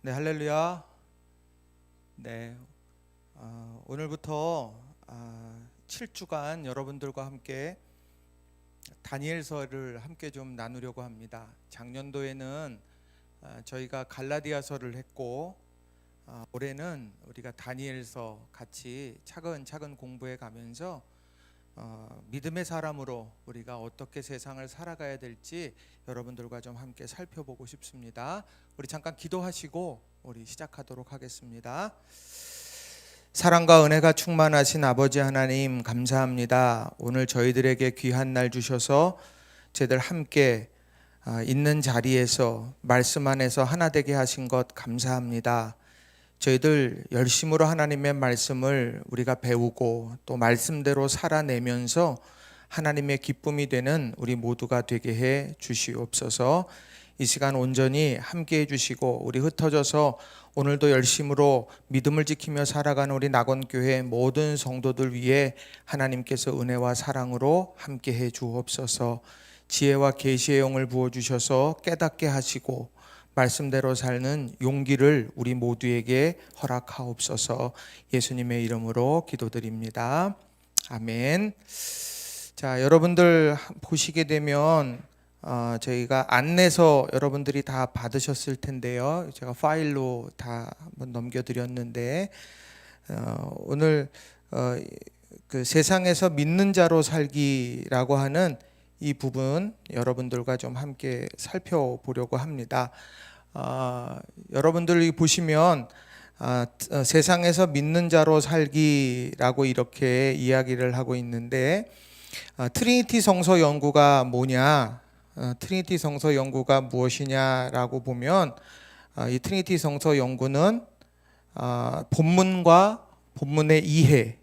네, 할렐루야. 네, 오늘부터 7주간 여러분들과 함께 다니엘서를 함께 좀 나누려고 합니다. 작년도에는 저희가 갈라디아서를 했고, 올해는 우리가 다니엘서 같이 차근차근 공부해 가면서 믿음의 사람으로 우리가 어떻게 세상을 살아가야 될지 여러분들과 좀 함께 살펴보고 싶습니다. 우리 잠깐 기도하시고 우리 시작하도록 하겠습니다. 사랑과 은혜가 충만하신 아버지 하나님, 감사합니다. 오늘 저희들에게 귀한 날 주셔서 저희들 함께 있는 자리에서 말씀 안에서 하나 되게 하신 것 감사합니다. 저희들 열심으로 하나님의 말씀을 우리가 배우고 또 말씀대로 살아내면서 하나님의 기쁨이 되는 우리 모두가 되게 해 주시옵소서. 이 시간 온전히 함께 해주시고 우리 흩어져서 오늘도 열심으로 믿음을 지키며 살아가는 우리 낙원교회 모든 성도들 위해 하나님께서 은혜와 사랑으로 함께 해 주옵소서. 지혜와 계시의 영을 부어주셔서 깨닫게 하시고 말씀대로 사는 용기를 우리 모두에게 허락하옵소서. 예수님의 이름으로 기도드립니다. 아멘. 자, 여러분들 보시게 되면 저희가 안내서 여러분들이 다 받으셨을 텐데요. 제가 파일로 다 한번 넘겨드렸는데 오늘 그 세상에서 믿는 자로 살기라고 하는 이 부분 여러분들과 좀 함께 살펴보려고 합니다. 여러분들이 보시면 세상에서 믿는 자로 살기라고 이렇게 이야기를 하고 있는데 트리니티 성서 연구가 뭐냐? 트리니티 성서 연구가 무엇이냐라고 보면 이 트리니티 성서 연구는 본문과 본문의 이해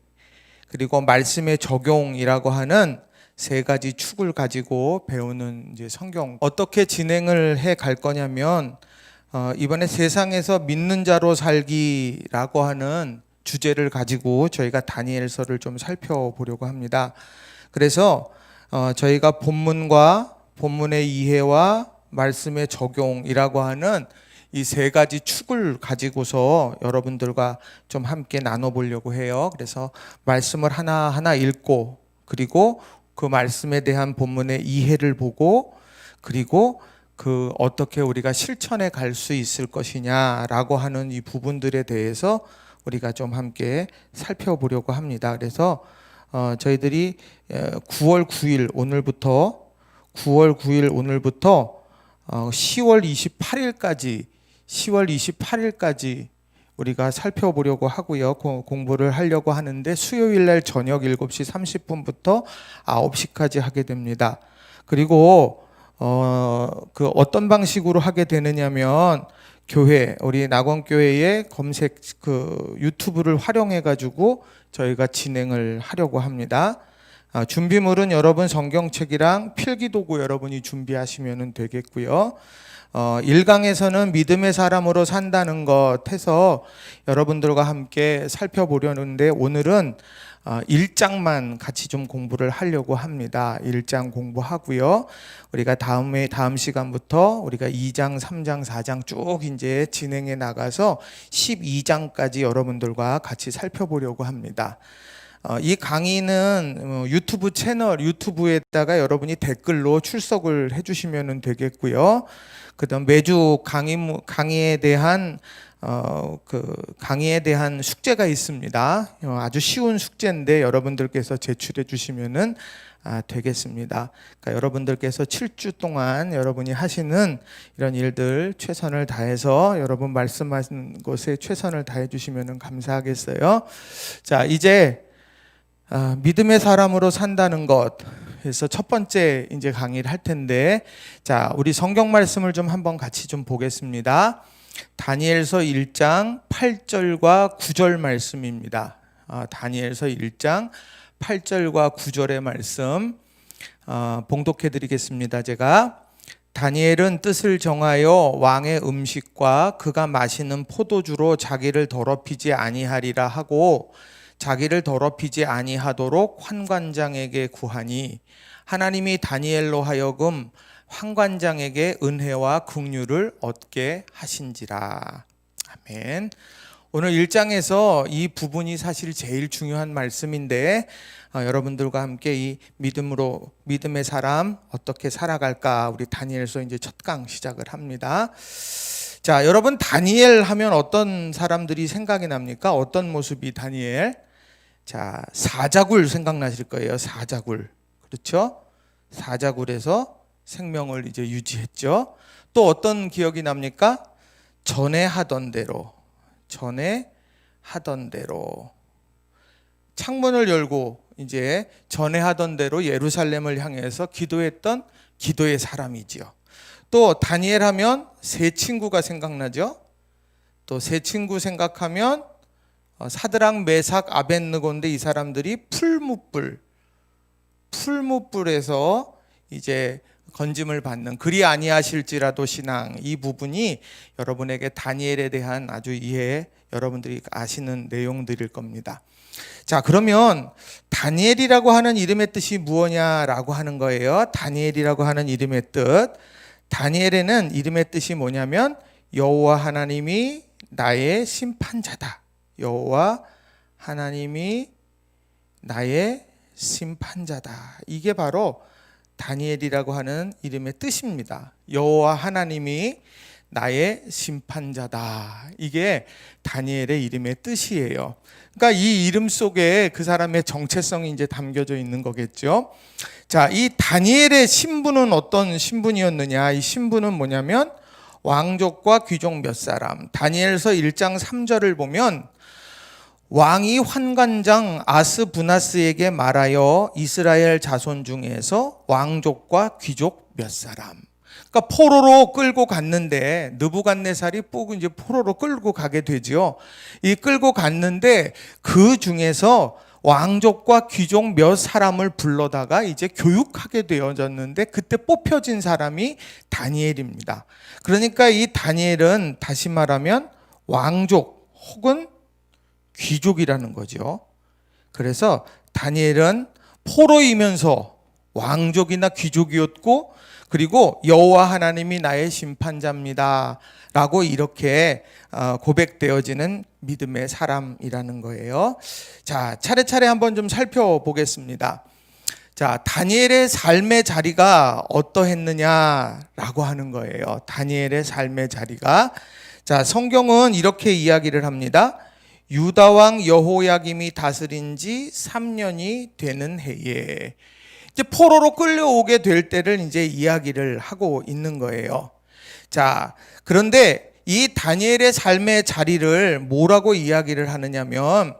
그리고 말씀의 적용이라고 하는 세 가지 축을 가지고 배우는 이제 성경 어떻게 진행을 해 갈 거냐면 이번에 세상에서 믿는 자로 살기라고 하는 주제를 가지고 저희가 다니엘서를 좀 살펴보려고 합니다. 그래서 저희가 본문과 본문의 이해와 말씀의 적용이라고 하는 이 세 가지 축을 가지고서 여러분들과 좀 함께 나눠보려고 해요. 그래서 말씀을 하나하나 읽고 그리고 그 말씀에 대한 본문의 이해를 보고 그리고 그 어떻게 우리가 실천해 갈 수 있을 것이냐라고 하는 이 부분들에 대해서 우리가 좀 함께 살펴보려고 합니다. 그래서 저희들이 9월 9일 오늘부터 10월 28일까지 우리가 살펴보려고 하고요. 공부를 하려고 하는데 수요일 날 저녁 7시 30분부터 9시까지 하게 됩니다. 그리고 그 어떤 방식으로 하게 되느냐면 교회 우리 낙원교회의 검색 그 유튜브를 활용해 가지고 저희가 진행을 하려고 합니다. 준비물은 여러분 성경책이랑 필기도구 여러분이 준비하시면 되겠고요. 1강에서는 믿음의 사람으로 산다는 것 해서 여러분들과 함께 살펴보려는데 오늘은 1장만 같이 좀 공부를 하려고 합니다. 1장 공부하고요. 우리가 다음 시간부터 우리가 2장, 3장, 4장 쭉 이제 진행해 나가서 12장까지 여러분들과 같이 살펴보려고 합니다. 이 강의는 유튜브 채널 유튜브에다가 여러분이 댓글로 출석을 해주시면 되겠고요. 그다음 매주 강의에 대한 강의에 대한 숙제가 있습니다. 아주 쉬운 숙제인데 여러분들께서 제출해 주시면은 되겠습니다. 그러니까 여러분들께서 7주 동안 여러분이 하시는 이런 일들 최선을 다해서 여러분 말씀하신 것에 최선을 다해 주시면은 감사하겠어요. 자, 이제 믿음의 사람으로 산다는 것. 그래서 첫 번째 이제 강의를 할 텐데, 자, 우리 성경 말씀을 좀 한번 같이 좀 보겠습니다. 다니엘서 1장 8절과 9절 말씀입니다. 다니엘서 1장 8절과 9절의 말씀 봉독해 드리겠습니다. 제가 다니엘은 뜻을 정하여 왕의 음식과 그가 마시는 포도주로 자기를 더럽히지 아니하리라 하고 자기를 더럽히지 아니하도록 환관장에게 구하니 하나님이 다니엘로 하여금 환관장에게 은혜와 긍휼을 얻게 하신지라. 아멘. 오늘 1장에서 이 부분이 사실 제일 중요한 말씀인데 여러분들과 함께 이 믿음의 사람 어떻게 살아갈까 우리 다니엘서 이제 첫 강 시작을 합니다. 자, 여러분 다니엘 하면 어떤 사람들이 생각이 납니까? 어떤 모습이 다니엘? 자, 사자굴 생각나실 거예요. 사자굴. 그렇죠? 사자굴에서 생명을 이제 유지했죠. 또 어떤 기억이 납니까? 전에 하던 대로 창문을 열고 이제 전에 하던 대로 예루살렘을 향해서 기도했던 기도의 사람이지요. 또 다니엘 하면 세 친구가 생각나죠. 또 세 친구 생각하면 사드락, 메삭, 아벳느고인데 이 사람들이 풀무불에서 이제 건짐을 받는 그리 아니하실지라도 신앙, 이 부분이 여러분에게 다니엘에 대한 아주 여러분들이 아시는 내용들일 겁니다. 자, 그러면 다니엘이라고 하는 이름의 뜻이 무엇냐라고 하는 거예요. 다니엘이라고 하는 이름의 뜻. 다니엘에는 이름의 뜻이 뭐냐면 여호와 하나님이 나의 심판자다. 여호와 하나님이 나의 심판자다. 이게 바로 다니엘이라고 하는 이름의 뜻입니다. 여호와 하나님이 나의 심판자다. 이게 다니엘의 이름의 뜻이에요. 그러니까 이 이름 속에 그 사람의 정체성이 이제 담겨져 있는 거겠죠. 자, 이 다니엘의 신분은 어떤 신분이었느냐? 이 신분은 뭐냐면 왕족과 귀족 몇 사람. 다니엘서 1장 3절을 보면 왕이 환관장 아스부나스에게 말하여 이스라엘 자손 중에서 왕족과 귀족 몇 사람. 그러니까 포로로 끌고 갔는데 느부갓네살이 이제 포로로 끌고 가게 되죠. 이 끌고 갔는데 그 중에서 왕족과 귀족 몇 사람을 불러다가 이제 교육하게 되어졌는데 그때 뽑혀진 사람이 다니엘입니다. 그러니까 이 다니엘은 다시 말하면 왕족 혹은 귀족이라는 거죠. 그래서 다니엘은 포로이면서 왕족이나 귀족이었고 그리고 여호와 하나님이 나의 심판자입니다 라고 이렇게 고백되어지는 믿음의 사람이라는 거예요. 자, 차례차례 한번 좀 살펴보겠습니다. 자, 다니엘의 삶의 자리가 어떠했느냐라고 하는 거예요. 다니엘의 삶의 자리가. 자, 성경은 이렇게 이야기를 합니다. 유다 왕 여호야김이 다스린 지 3년이 되는 해에 이제 포로로 끌려오게 될 때를 이제 이야기를 하고 있는 거예요. 자, 그런데 이 다니엘의 삶의 자리를 뭐라고 이야기를 하느냐면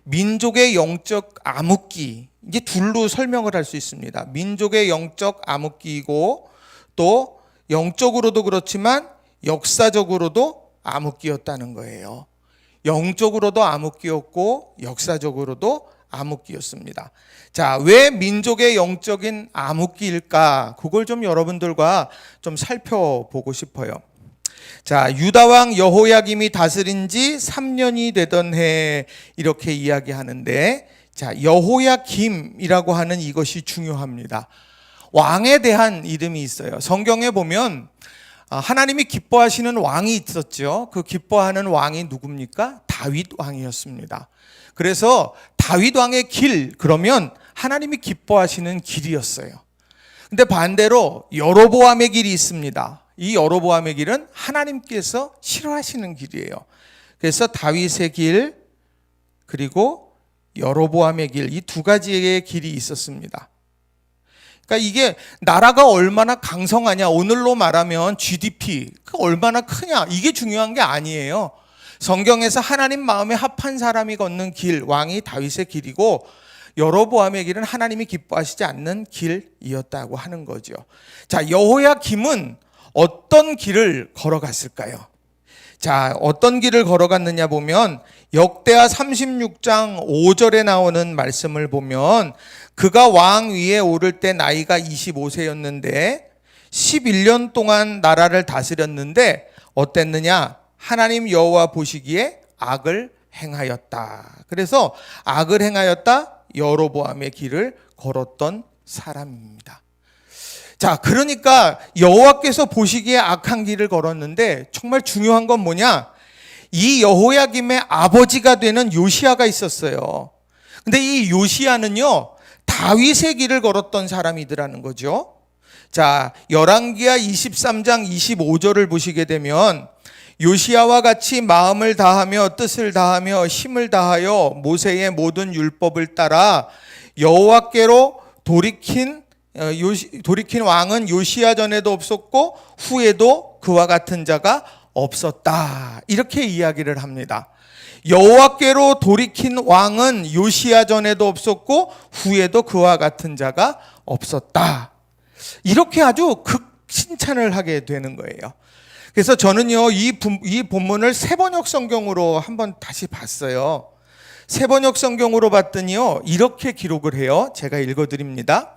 민족의 영적 암흑기, 이게 둘로 설명을 할 수 있습니다. 민족의 영적 암흑기이고 또 영적으로도 그렇지만 역사적으로도 암흑기였다는 거예요. 영적으로도 암흑기였고 역사적으로도 암흑기였습니다. 자, 왜 민족의 영적인 암흑기일까? 그걸 좀 여러분들과 좀 살펴보고 싶어요. 자, 유다 왕 여호야김이 다스린 지 3년이 되던 해 이렇게 이야기하는데, 자, 여호야김이라고 하는 이것이 중요합니다. 왕에 대한 이름이 있어요. 성경에 보면 하나님이 기뻐하시는 왕이 있었죠. 그 기뻐하는 왕이 누굽니까? 다윗 왕이었습니다. 그래서 다윗 왕의 길, 그러면 하나님이 기뻐하시는 길이었어요. 근데 반대로 여로보암의 길이 있습니다. 이 여로보암의 길은 하나님께서 싫어하시는 길이에요. 그래서 다윗의 길 그리고 여로보암의 길, 이 두 가지의 길이 있었습니다. 그러니까 이게 나라가 얼마나 강성하냐, 오늘로 말하면 GDP 얼마나 크냐, 이게 중요한 게 아니에요. 성경에서 하나님 마음에 합한 사람이 걷는 길, 왕이 다윗의 길이고 여로보암의 길은 하나님이 기뻐하시지 않는 길이었다고 하는 거죠. 자, 여호야김은 어떤 길을 걸어갔을까요? 자, 어떤 길을 걸어갔느냐 보면 역대하 36장 5절에 나오는 말씀을 보면 그가 왕 위에 오를 때 나이가 25세였는데 11년 동안 나라를 다스렸는데 어땠느냐? 하나님 여호와 보시기에 악을 행하였다. 그래서 악을 행하였다, 여로보암의 길을 걸었던 사람입니다. 자, 그러니까 여호와께서 보시기에 악한 길을 걸었는데 정말 중요한 건 뭐냐? 이 여호야김의 아버지가 되는 요시야가 있었어요. 근데 이 요시야는요, 다윗의 길을 걸었던 사람이더라는 거죠. 자, 열왕기하 23장 25절을 보시게 되면 요시야와 같이 마음을 다하며 뜻을 다하며 힘을 다하여 모세의 모든 율법을 따라 여호와께로 돌이킨 왕은 요시야 전에도 없었고 후에도 그와 같은 자가 없었다. 이렇게 이야기를 합니다. 여호와께로 돌이킨 왕은 요시야 전에도 없었고 후에도 그와 같은 자가 없었다. 이렇게 아주 극칭찬을 하게 되는 거예요. 그래서 저는요, 이 본문을 새번역 성경으로 한번 다시 봤어요. 새번역 성경으로 봤더니요, 이렇게 기록을 해요. 제가 읽어드립니다.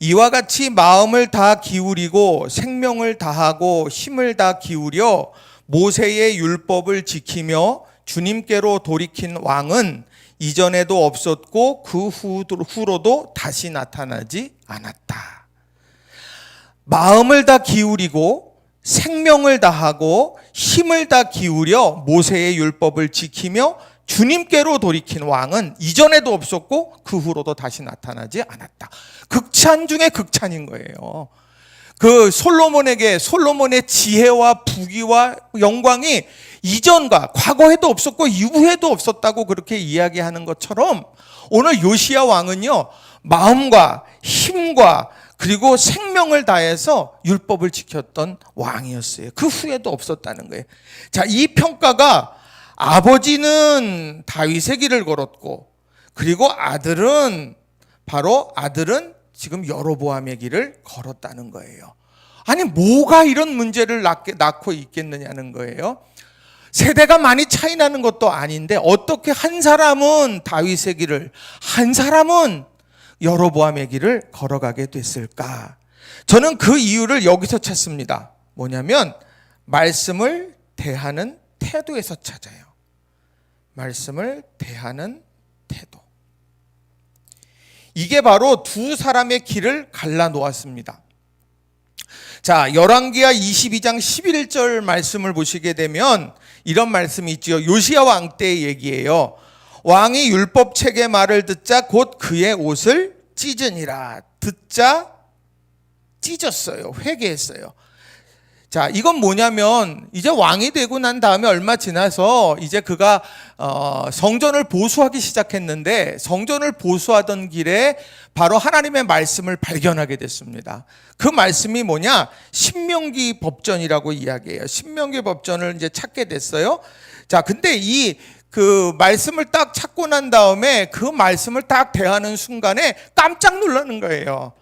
이와 같이 마음을 다 기울이고 생명을 다하고 힘을 다 기울여 모세의 율법을 지키며 주님께로 돌이킨 왕은 이전에도 없었고 그 후로도 다시 나타나지 않았다. 마음을 다 기울이고 생명을 다하고 힘을 다 기울여 모세의 율법을 지키며 주님께로 돌이킨 왕은 이전에도 없었고 그 후로도 다시 나타나지 않았다. 극찬 중에 극찬인 거예요. 그 솔로몬의 지혜와 부귀와 영광이 이전과 과거에도 없었고 이후에도 없었다고 그렇게 이야기하는 것처럼 오늘 요시야 왕은요, 마음과 힘과 그리고 생명을 다해서 율법을 지켰던 왕이었어요. 그 후에도 없었다는 거예요. 자, 이 평가가 아버지는 다윗의 길을 걸었고 그리고 아들은 지금 여로보암의 길을 걸었다는 거예요. 아니, 뭐가 이런 문제를 낳고 있겠느냐는 거예요. 세대가 많이 차이 나는 것도 아닌데 어떻게 한 사람은 다윗의 길을, 한 사람은 여로보암의 길을 걸어가게 됐을까? 저는 그 이유를 여기서 찾습니다. 뭐냐면 말씀을 대하는 태도에서 찾아요. 말씀을 대하는 태도. 이게 바로 두 사람의 길을 갈라놓았습니다. 자, 열왕기하 22장 11절 말씀을 보시게 되면 이런 말씀이 있죠. 요시야 왕 때의 얘기예요. 왕이 율법책의 말을 듣자 곧 그의 옷을 찢으니라. 듣자 찢었어요. 회개했어요. 자, 이건 뭐냐면 이제 왕이 되고 난 다음에 얼마 지나서 이제 그가 성전을 보수하기 시작했는데 성전을 보수하던 길에 바로 하나님의 말씀을 발견하게 됐습니다. 그 말씀이 뭐냐? 신명기 법전이라고 이야기해요. 신명기 법전을 이제 찾게 됐어요. 자, 근데 그 말씀을 딱 찾고 난 다음에 그 말씀을 딱 대하는 순간에 깜짝 놀라는 거예요.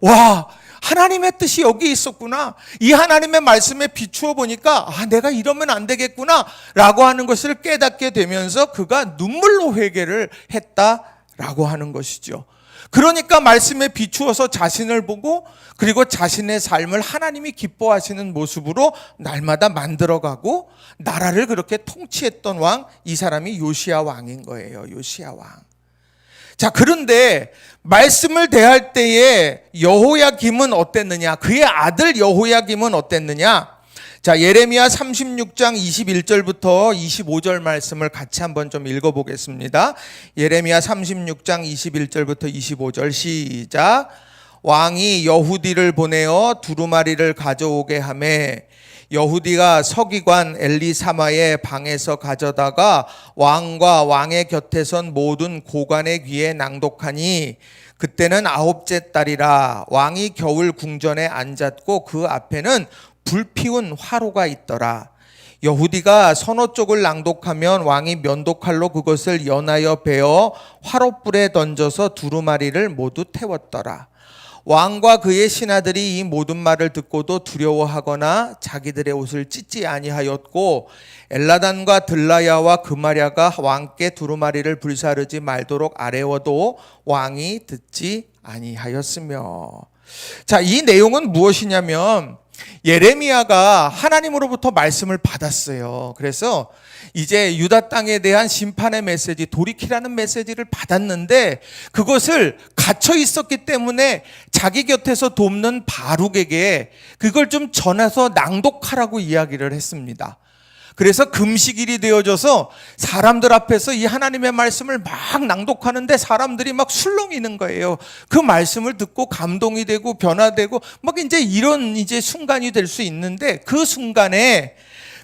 와, 하나님의 뜻이 여기 있었구나. 이 하나님의 말씀에 비추어 보니까 내가 이러면 안 되겠구나 라고 하는 것을 깨닫게 되면서 그가 눈물로 회개를 했다라고 하는 것이죠. 그러니까 말씀에 비추어서 자신을 보고 그리고 자신의 삶을 하나님이 기뻐하시는 모습으로 날마다 만들어가고 나라를 그렇게 통치했던 왕, 이 사람이 요시야 왕인 거예요. 요시야 왕. 자, 그런데 말씀을 대할 때에 여호야김은 어땠느냐? 그의 아들 여호야김은 어땠느냐? 자, 예레미야 36장 21절부터 25절 말씀을 같이 한번 좀 읽어보겠습니다. 예레미야 36장 21절부터 25절 시작. 왕이 여후디를 보내어 두루마리를 가져오게 하매 여후디가 서기관 엘리사마의 방에서 가져다가 왕과 왕의 곁에 선 모든 고관의 귀에 낭독하니 그때는 9째 달이라. 왕이 겨울 궁전에 앉았고 그 앞에는 불피운 화로가 있더라. 여후디가 서너 쪽을 낭독하면 왕이 면도칼로 그것을 연하여 베어 화롯불에 던져서 두루마리를 모두 태웠더라. 왕과 그의 신하들이 이 모든 말을 듣고도 두려워하거나 자기들의 옷을 찢지 아니하였고 엘라단과 들라야와 그마랴가 왕께 두루마리를 불사르지 말도록 아뢰어도 왕이 듣지 아니하였으며. 자, 이 내용은 무엇이냐면 예레미야가 하나님으로부터 말씀을 받았어요. 그래서 이제 유다 땅에 대한 심판의 메시지, 돌이키라는 메시지를 받았는데 그것을 갇혀 있었기 때문에 자기 곁에서 돕는 바룩에게 그걸 좀 전해서 낭독하라고 이야기를 했습니다. 그래서 금식일이 되어져서 사람들 앞에서 이 하나님의 말씀을 막 낭독하는데 사람들이 막 술렁이는 거예요. 그 말씀을 듣고 감동이 되고 변화되고 막 이런 순간이 될 수 있는데, 그 순간에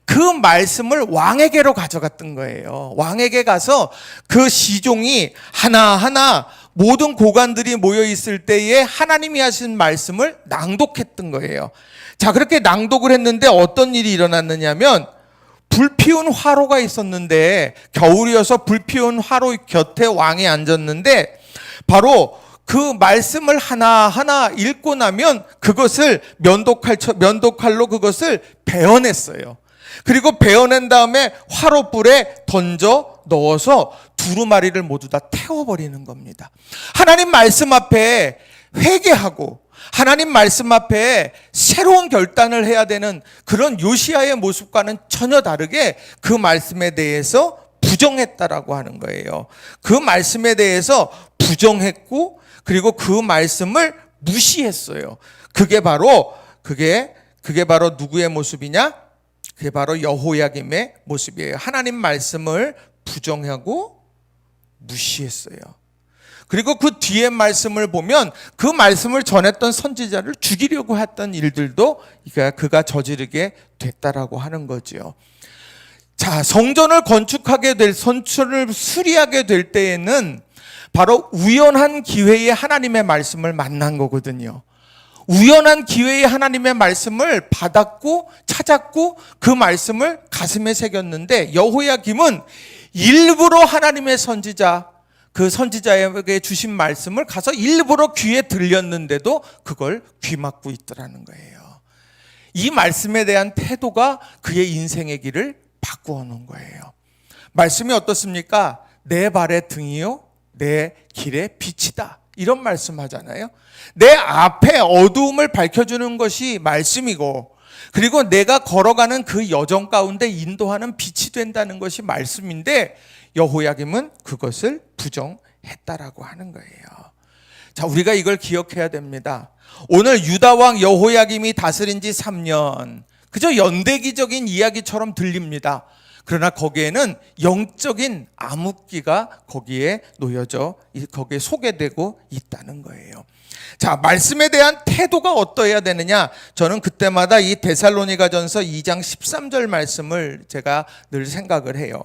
그 말씀을 왕에게로 가져갔던 거예요. 왕에게 가서 그 시종이 하나하나 모든 고관들이 모여 있을 때에 하나님이 하신 말씀을 낭독했던 거예요. 자, 그렇게 낭독을 했는데 어떤 일이 일어났느냐면, 불 피운 화로가 있었는데, 겨울이어서 불 피운 화로 곁에 왕이 앉았는데, 바로 그 말씀을 하나하나 읽고 나면 그것을 면도칼로 그것을 베어냈어요. 그리고 베어낸 다음에 화로불에 던져 넣어서 두루마리를 모두 다 태워버리는 겁니다. 하나님 말씀 앞에 회개하고 하나님 말씀 앞에 새로운 결단을 해야 되는 그런 요시야의 모습과는 전혀 다르게 그 말씀에 대해서 부정했다라고 하는 거예요. 그 말씀에 대해서 부정했고, 그리고 그 말씀을 무시했어요. 그게 바로 누구의 모습이냐? 그게 바로 여호야김의 모습이에요. 하나님 말씀을 부정하고 무시했어요. 그리고 그 뒤에 말씀을 보면 그 말씀을 전했던 선지자를 죽이려고 했던 일들도 그가 저지르게 됐다라고 하는 거죠. 자, 성전을 선천을 수리하게 될 때에는 바로 우연한 기회에 하나님의 말씀을 만난 거거든요. 우연한 기회에 하나님의 말씀을 받았고 찾았고 그 말씀을 가슴에 새겼는데, 여호야김은 일부러 하나님의 선지자, 그 선지자에게 주신 말씀을 가서 일부러 귀에 들렸는데도 그걸 귀막고 있더라는 거예요. 이 말씀에 대한 태도가 그의 인생의 길을 바꾸어 놓은 거예요. 말씀이 어떻습니까? 내 발의 등이요 내 길의 빛이다, 이런 말씀 하잖아요. 내 앞에 어두움을 밝혀주는 것이 말씀이고, 그리고 내가 걸어가는 그 여정 가운데 인도하는 빛이 된다는 것이 말씀인데, 여호야김은 그것을 부정했다라고 하는 거예요. 자, 우리가 이걸 기억해야 됩니다. 오늘 유다왕 여호야김이 다스린 지 3년, 그저 연대기적인 이야기처럼 들립니다. 그러나 거기에는 영적인 암흑기가 거기에 거기에 소개되고 있다는 거예요. 자, 말씀에 대한 태도가 어떠해야 되느냐? 저는 그때마다 이 데살로니가전서 2장 13절 말씀을 제가 늘 생각을 해요.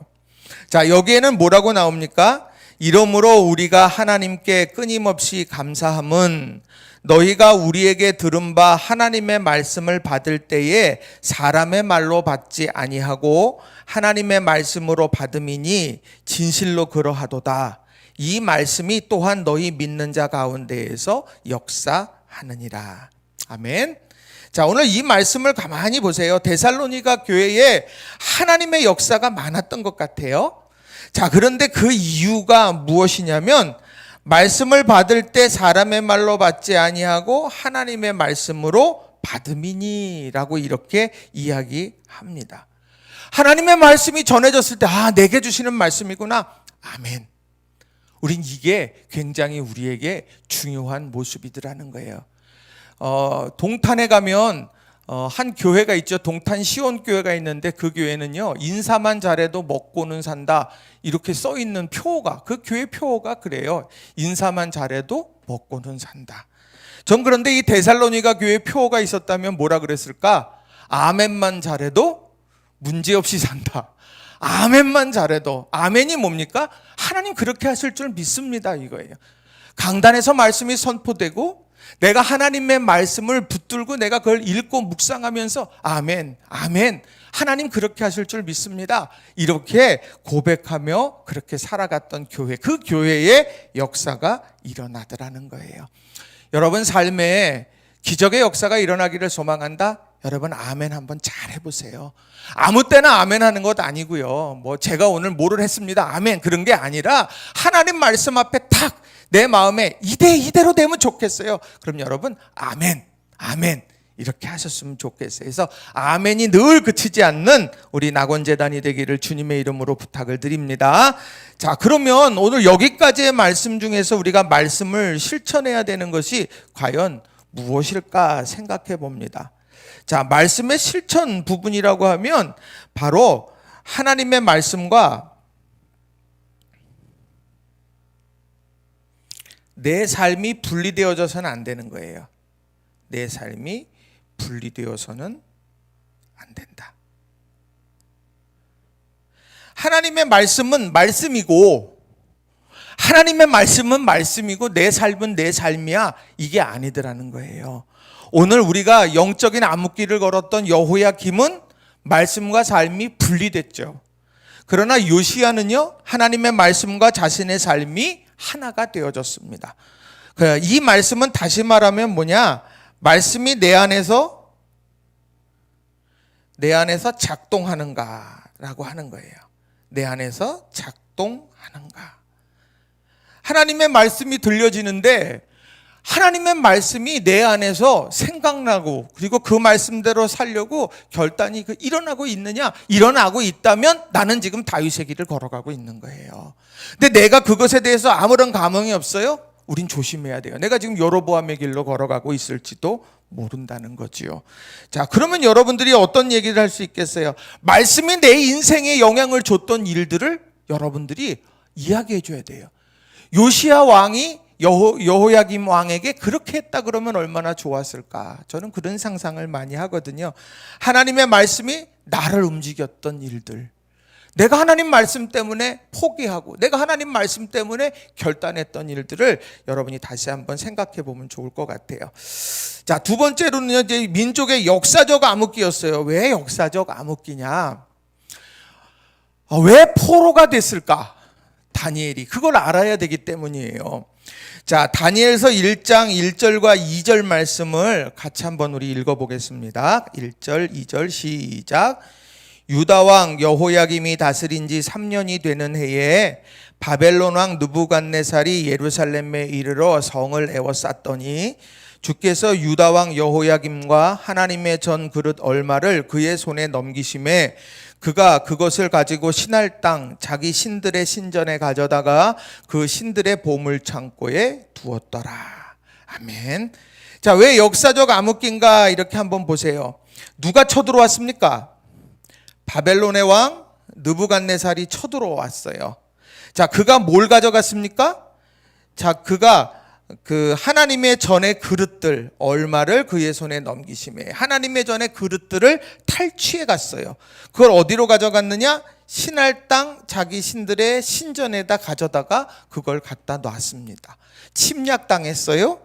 자, 여기에는 뭐라고 나옵니까? 이러므로 우리가 하나님께 끊임없이 감사함은 너희가 우리에게 들은 바 하나님의 말씀을 받을 때에 사람의 말로 받지 아니하고 하나님의 말씀으로 받음이니 진실로 그러하도다. 이 말씀이 또한 너희 믿는 자 가운데에서 역사하느니라. 아멘. 자, 오늘 이 말씀을 가만히 보세요. 데살로니가 교회에 하나님의 역사가 많았던 것 같아요. 자, 그런데 그 이유가 무엇이냐면, 말씀을 받을 때 사람의 말로 받지 아니하고 하나님의 말씀으로 받음이니라고 이렇게 이야기합니다. 하나님의 말씀이 전해졌을 때, 내게 주시는 말씀이구나. 아멘. 우린 이게 굉장히 우리에게 중요한 모습이더라는 거예요. 동탄에 가면 한 교회가 있죠. 동탄 시온교회가 있는데, 그 교회는요, 인사만 잘해도 먹고는 산다, 이렇게 써 있는 표어가, 그 교회 표어가 그래요. 인사만 잘해도 먹고는 산다. 전 그런데 이 데살로니가 교회 표어가 있었다면 뭐라 그랬을까? 아멘만 잘해도 문제없이 산다. 아멘만 잘해도. 아멘이 뭡니까? 하나님 그렇게 하실 줄 믿습니다, 이거예요. 강단에서 말씀이 선포되고 내가 하나님의 말씀을 붙들고 내가 그걸 읽고 묵상하면서 아멘, 아멘, 하나님 그렇게 하실 줄 믿습니다, 이렇게 고백하며 그렇게 살아갔던 교회, 그 교회의 역사가 일어나더라는 거예요. 여러분 삶에 기적의 역사가 일어나기를 소망한다? 여러분 아멘 한번 잘 해보세요. 아무 때나 아멘 하는 것 아니고요, 뭐 제가 오늘 뭐를 했습니다 아멘 그런 게 아니라 하나님 말씀 앞에 탁 내 마음에 이대로 되면 좋겠어요. 그럼 여러분 아멘, 아멘 이렇게 하셨으면 좋겠어요. 그래서 아멘이 늘 그치지 않는 우리 낙원재단이 되기를 주님의 이름으로 부탁을 드립니다. 자, 그러면 오늘 여기까지의 말씀 중에서 우리가 말씀을 실천해야 되는 것이 과연 무엇일까 생각해 봅니다. 자, 말씀의 실천 부분이라고 하면 바로 하나님의 말씀과 내 삶이 분리되어져서는 안 되는 거예요. 내 삶이 분리되어서는 안 된다. 하나님의 말씀은 말씀이고, 하나님의 말씀은 말씀이고, 내 삶은 내 삶이야, 이게 아니더라는 거예요. 오늘 우리가 영적인 암흑기를 걸었던 여호야김은 말씀과 삶이 분리됐죠. 그러나 요시야는요, 하나님의 말씀과 자신의 삶이 하나가 되어졌습니다. 이 말씀은 다시 말하면 뭐냐? 말씀이 내 안에서 작동하는가라고 하는 거예요. 내 안에서 작동하는가. 하나님의 말씀이 들려지는데 하나님의 말씀이 내 안에서 생각나고, 그리고 그 말씀대로 살려고 결단이 일어나고 있느냐? 일어나고 있다면 나는 지금 다윗의 길을 걸어가고 있는 거예요. 근데 내가 그것에 대해서 아무런 감흥이 없어요? 우린 조심해야 돼요. 내가 지금 여로보암의 길로 걸어가고 있을지도 모른다는 거지요. 자, 그러면 여러분들이 어떤 얘기를 할 수 있겠어요? 말씀이 내 인생에 영향을 줬던 일들을 여러분들이 이야기해 줘야 돼요. 요시야 왕이 여호야김 왕에게 그렇게 했다 그러면 얼마나 좋았을까? 저는 그런 상상을 많이 하거든요. 하나님의 말씀이 나를 움직였던 일들, 내가 하나님 말씀 때문에 포기하고, 내가 하나님 말씀 때문에 결단했던 일들을 여러분이 다시 한번 생각해 보면 좋을 것 같아요. 자, 두 번째로는요, 이제 민족의 역사적 암흑기였어요. 왜 역사적 암흑기냐? 왜 포로가 됐을까? 다니엘이 그걸 알아야 되기 때문이에요. 자, 다니엘서 1장 1절과 2절 말씀을 같이 한번 우리 읽어보겠습니다. 1절, 2절 시작. 유다 왕 여호야김이 다스린 지 3년이 되는 해에 바벨론 왕 느부갓네살이 예루살렘에 이르러 성을 에워쌌더니 주께서 유다 왕 여호야김과 하나님의 전 그릇 얼마를 그의 손에 넘기심에 그가 그것을 가지고 신할 땅 자기 신들의 신전에 가져다가 그 신들의 보물 창고에 두었더라. 아멘. 자, 왜 역사적 암흑기인가 이렇게 한번 보세요. 누가 쳐들어왔습니까? 바벨론의 왕 느부갓네살이 쳐들어왔어요. 자, 그가 뭘 가져갔습니까? 자, 그가 그 하나님의 전의 그릇들 얼마를 그의 손에 넘기심에 하나님의 전의 그릇들을 탈취해 갔어요. 그걸 어디로 가져갔느냐? 신할 땅 자기 신들의 신전에다 가져다가 그걸 갖다 놨습니다. 침략당했어요.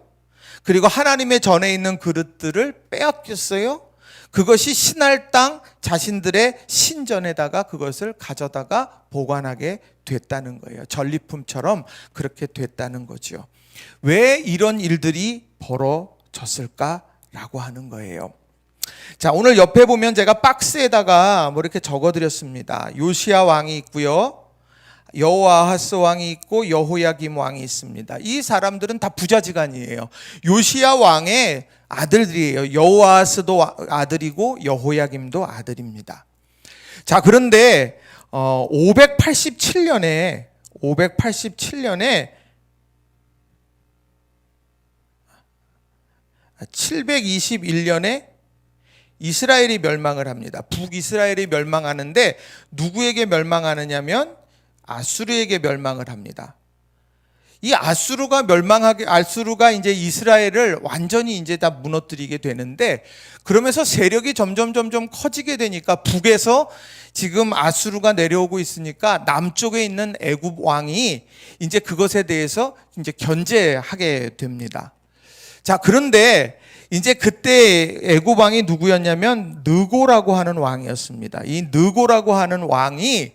그리고 하나님의 전에 있는 그릇들을 빼앗겼어요. 그것이 신할 땅 자신들의 신전에다가 그것을 가져다가 보관하게 됐다는 거예요. 전리품처럼 그렇게 됐다는 거죠. 왜 이런 일들이 벌어졌을까라고 하는 거예요. 자, 오늘 옆에 보면 제가 박스에다가 뭐 이렇게 적어드렸습니다. 요시야 왕이 있고요, 여호아하스 왕이 있고 여호야김 왕이 있습니다. 이 사람들은 다 부자지간이에요. 요시야 왕의 아들들이에요. 여호아하스도 아들이고 여호야김도 아들입니다. 자, 그런데 587년에 721년에 이스라엘이 멸망을 합니다. 북이스라엘이 멸망하는데 누구에게 멸망하느냐면 아수르에게 멸망을 합니다. 이 아수르가 이제 이스라엘을 완전히 이제 다 무너뜨리게 되는데, 그러면서 세력이 점점 커지게 되니까 북에서 지금 아수르가 내려오고 있으니까 남쪽에 있는 애굽 왕이 이제 그것에 대해서 이제 견제하게 됩니다. 자, 그런데 이제 그때 애굽 왕이 누구였냐면 느고라고 하는 왕이었습니다. 이 느고라고 하는 왕이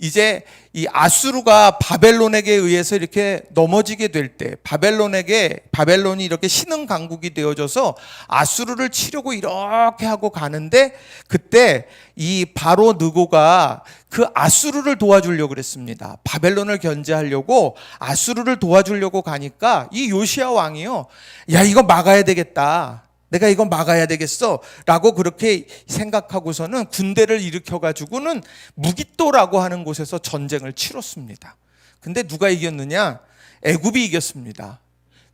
이제 이 아수르가 바벨론에게 의해서 이렇게 넘어지게 될 때, 바벨론이 이렇게 신흥 강국이 되어져서 아수르를 치려고 이렇게 하고 가는데, 그때 이 바로 느고가 그 아수르를 도와주려고 그랬습니다. 바벨론을 견제하려고 아수르를 도와주려고 가니까 이 요시야 왕이요, 야, 이거 막아야 되겠다, 내가 이거 막아야 되겠어 라고 그렇게 생각하고서는 군대를 일으켜가지고는 무깃도라고 하는 곳에서 전쟁을 치렀습니다. 근데 누가 이겼느냐? 애굽이 이겼습니다.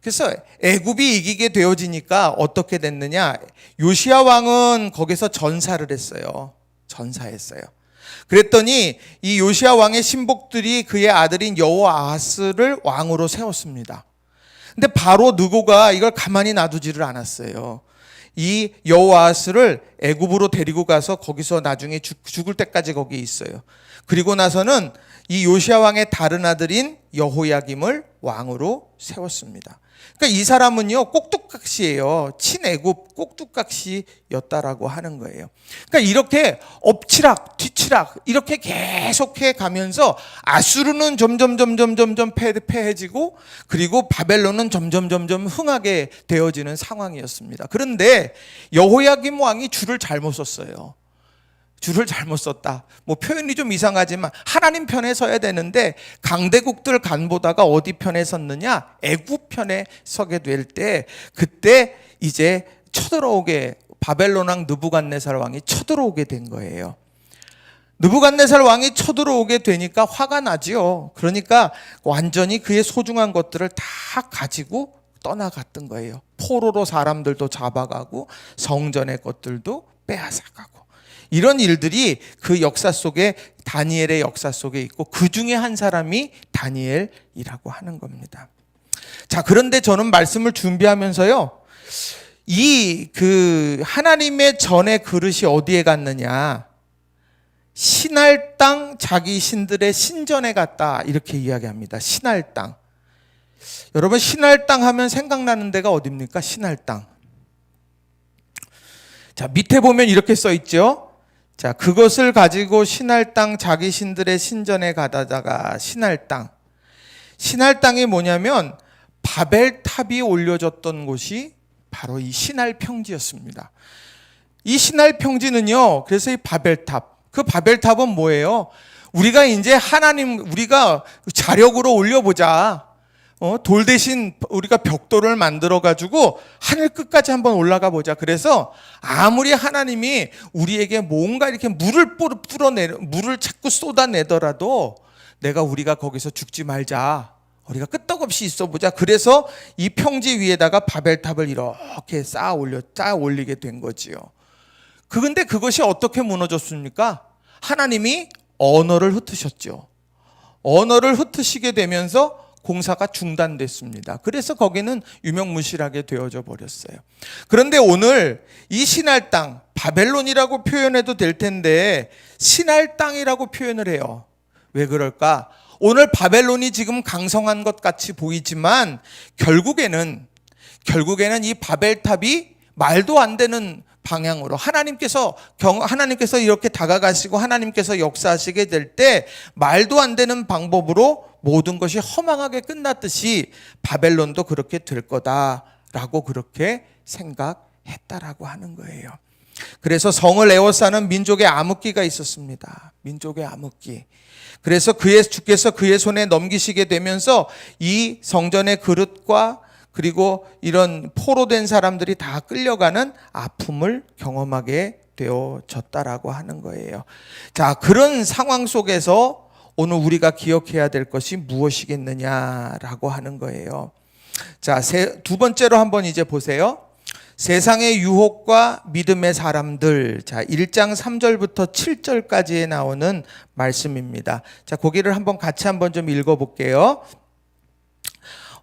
그래서 애굽이 이기게 되어지니까 어떻게 됐느냐? 요시야 왕은 거기서 전사를 했어요. 전사했어요. 그랬더니 이 요시야 왕의 신복들이 그의 아들인 여호아하스를 왕으로 세웠습니다. 근데 바로 느고가 이걸 가만히 놔두지를 않았어요. 이 여호아하스를 애굽으로 데리고 가서 거기서 나중에 죽을 때까지 거기 있어요. 그리고 나서는 이 요시야 왕의 다른 아들인 여호야김을 왕으로 세웠습니다. 그러니까 이 사람은요 꼭두각시예요. 친애굽 꼭두각시였다라고 하는 거예요. 그러니까 이렇게 엎치락 뒤치락 이렇게 계속해 가면서 아수르는 점점 패해지고 그리고 바벨론은 점점 흥하게 되어지는 상황이었습니다. 그런데 여호야김 왕이 줄을 잘못 썼어요. 줄을 잘못 썼다. 뭐 표현이 좀 이상하지만 하나님 편에 서야 되는데 강대국들 간보다가 어디 편에 섰느냐? 애굽 편에 서게 될 때 그때 이제 쳐들어오게 바벨론 왕 느부갓네살 왕이 쳐들어오게 된 거예요. 느부갓네살 왕이 쳐들어오게 되니까 화가 나지요. 그러니까 완전히 그의 소중한 것들을 다 가지고 떠나갔던 거예요. 포로로 사람들도 잡아가고 성전의 것들도 빼앗아가고. 이런 일들이 그 역사 속에 다니엘의 역사 속에 있고 그 중에 한 사람이 다니엘이라고 하는 겁니다. 자, 그런데 저는 말씀을 준비하면서요, 이 하나님의 전의 그릇이 어디에 갔느냐? 신할 땅 자기 신들의 신전에 갔다 이렇게 이야기합니다. 신할 땅. 여러분 신할 땅 하면 생각나는 데가 어디입니까? 신할 땅. 자, 밑에 보면 이렇게 써 있죠. 자, 그것을 가지고 신할 땅 자기 신들의 신전에 가다가 신할 땅. 신할 땅이 뭐냐면 바벨탑이 올려졌던 곳이 바로 이 신할 평지였습니다. 이 신할 평지는요, 그래서 이 바벨탑. 그 바벨탑은 뭐예요? 우리가 이제 우리가 자력으로 올려보자. 돌 대신 우리가 벽돌을 만들어 가지고 하늘 끝까지 한번 올라가 보자. 그래서 아무리 하나님이 우리에게 뭔가 이렇게 물을 자꾸 쏟아내더라도 우리가 거기서 죽지 말자. 우리가 끄떡없이 있어 보자. 그래서 이 평지 위에다가 바벨탑을 이렇게 쌓아 올리게 된 거지요. 그런데 그것이 어떻게 무너졌습니까? 하나님이 언어를 흩으셨죠. 언어를 흩으시게 되면서 공사가 중단됐습니다. 그래서 거기는 유명무실하게 되어져 버렸어요. 그런데 오늘 이 신할 땅, 바벨론이라고 표현해도 될 텐데 신할 땅이라고 표현을 해요. 왜 그럴까? 오늘 바벨론이 지금 강성한 것 같이 보이지만 결국에는 이 바벨탑이 말도 안 되는 방향으로 하나님께서 이렇게 다가가시고 하나님께서 역사하시게 될 때 말도 안 되는 방법으로 모든 것이 허망하게 끝났듯이 바벨론도 그렇게 될 거다라고 그렇게 생각했다라고 하는 거예요. 그래서 성을 에워싸는 민족의 암흑기가 있었습니다. 민족의 암흑기. 그래서 주께서 그의 손에 넘기시게 되면서 이 성전의 그릇과 그리고 이런 포로된 사람들이 다 끌려가는 아픔을 경험하게 되어졌다라고 하는 거예요. 자, 그런 상황 속에서 오늘 우리가 기억해야 될 것이 무엇이겠느냐라고 하는 거예요. 자, 두 번째로 한번 이제 보세요. 세상의 유혹과 믿음의 사람들. 자, 1장 3절부터 7절까지에 나오는 말씀입니다. 자, 거기를 같이 한번 좀 읽어볼게요.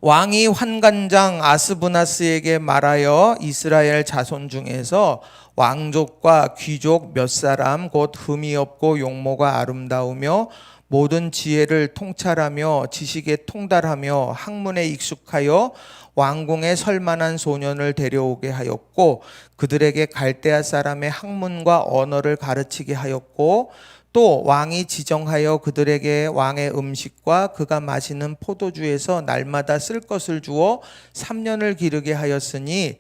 왕이 환관장 아스브나스에게 말하여 이스라엘 자손 중에서 왕족과 귀족 몇 사람 곧 흠이 없고 용모가 아름다우며 모든 지혜를 통찰하며 지식에 통달하며 학문에 익숙하여 왕궁에 설만한 소년을 데려오게 하였고 그들에게 갈대아 사람의 학문과 언어를 가르치게 하였고 또 왕이 지정하여 그들에게 왕의 음식과 그가 마시는 포도주에서 날마다 쓸 것을 주어 3년을 기르게 하였으니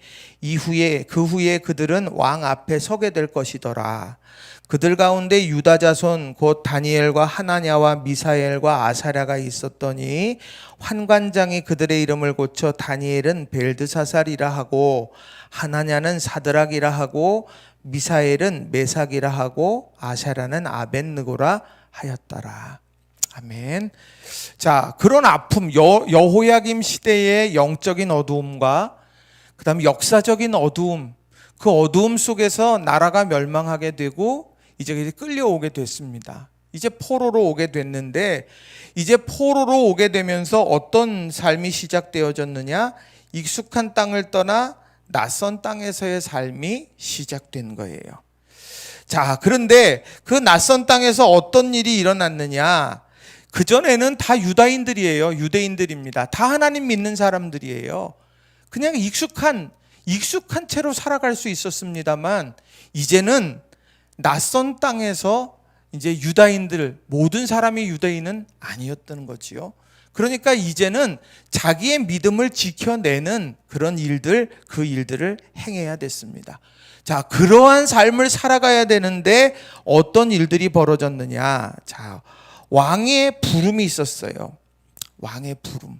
그 후에 그들은 왕 앞에 서게 될 것이더라. 그들 가운데 유다 자손 곧 다니엘과 하나냐와 미사엘과 아사랴가 있었더니 환관장이 그들의 이름을 고쳐 다니엘은 벨드사살이라 하고 하나냐는 사드락이라 하고 미사엘은 메삭이라 하고 아샤라는 아벳느고라 하였더라. 아멘. 자, 그런 아픔, 여호야김 시대의 영적인 어두움과 그다음에 역사적인 어두움, 그 어두움 속에서 나라가 멸망하게 되고 이제 끌려오게 됐습니다. 이제 포로로 오게 됐는데, 이제 포로로 오게 되면서 어떤 삶이 시작되어졌느냐? 익숙한 땅을 떠나 낯선 땅에서의 삶이 시작된 거예요. 자, 그런데 그 낯선 땅에서 어떤 일이 일어났느냐? 그전에는 다 유다인들이에요. 유대인들입니다. 다 하나님 믿는 사람들이에요. 그냥 익숙한 채로 살아갈 수 있었습니다만, 이제는 낯선 땅에서 이제 유다인들, 모든 사람이 유대인은 아니었던 거지요. 그러니까 이제는 자기의 믿음을 지켜내는 그런 일들, 그 일들을 행해야 됐습니다. 자, 그러한 삶을 살아가야 되는데 어떤 일들이 벌어졌느냐? 자, 왕의 부름이 있었어요. 왕의 부름.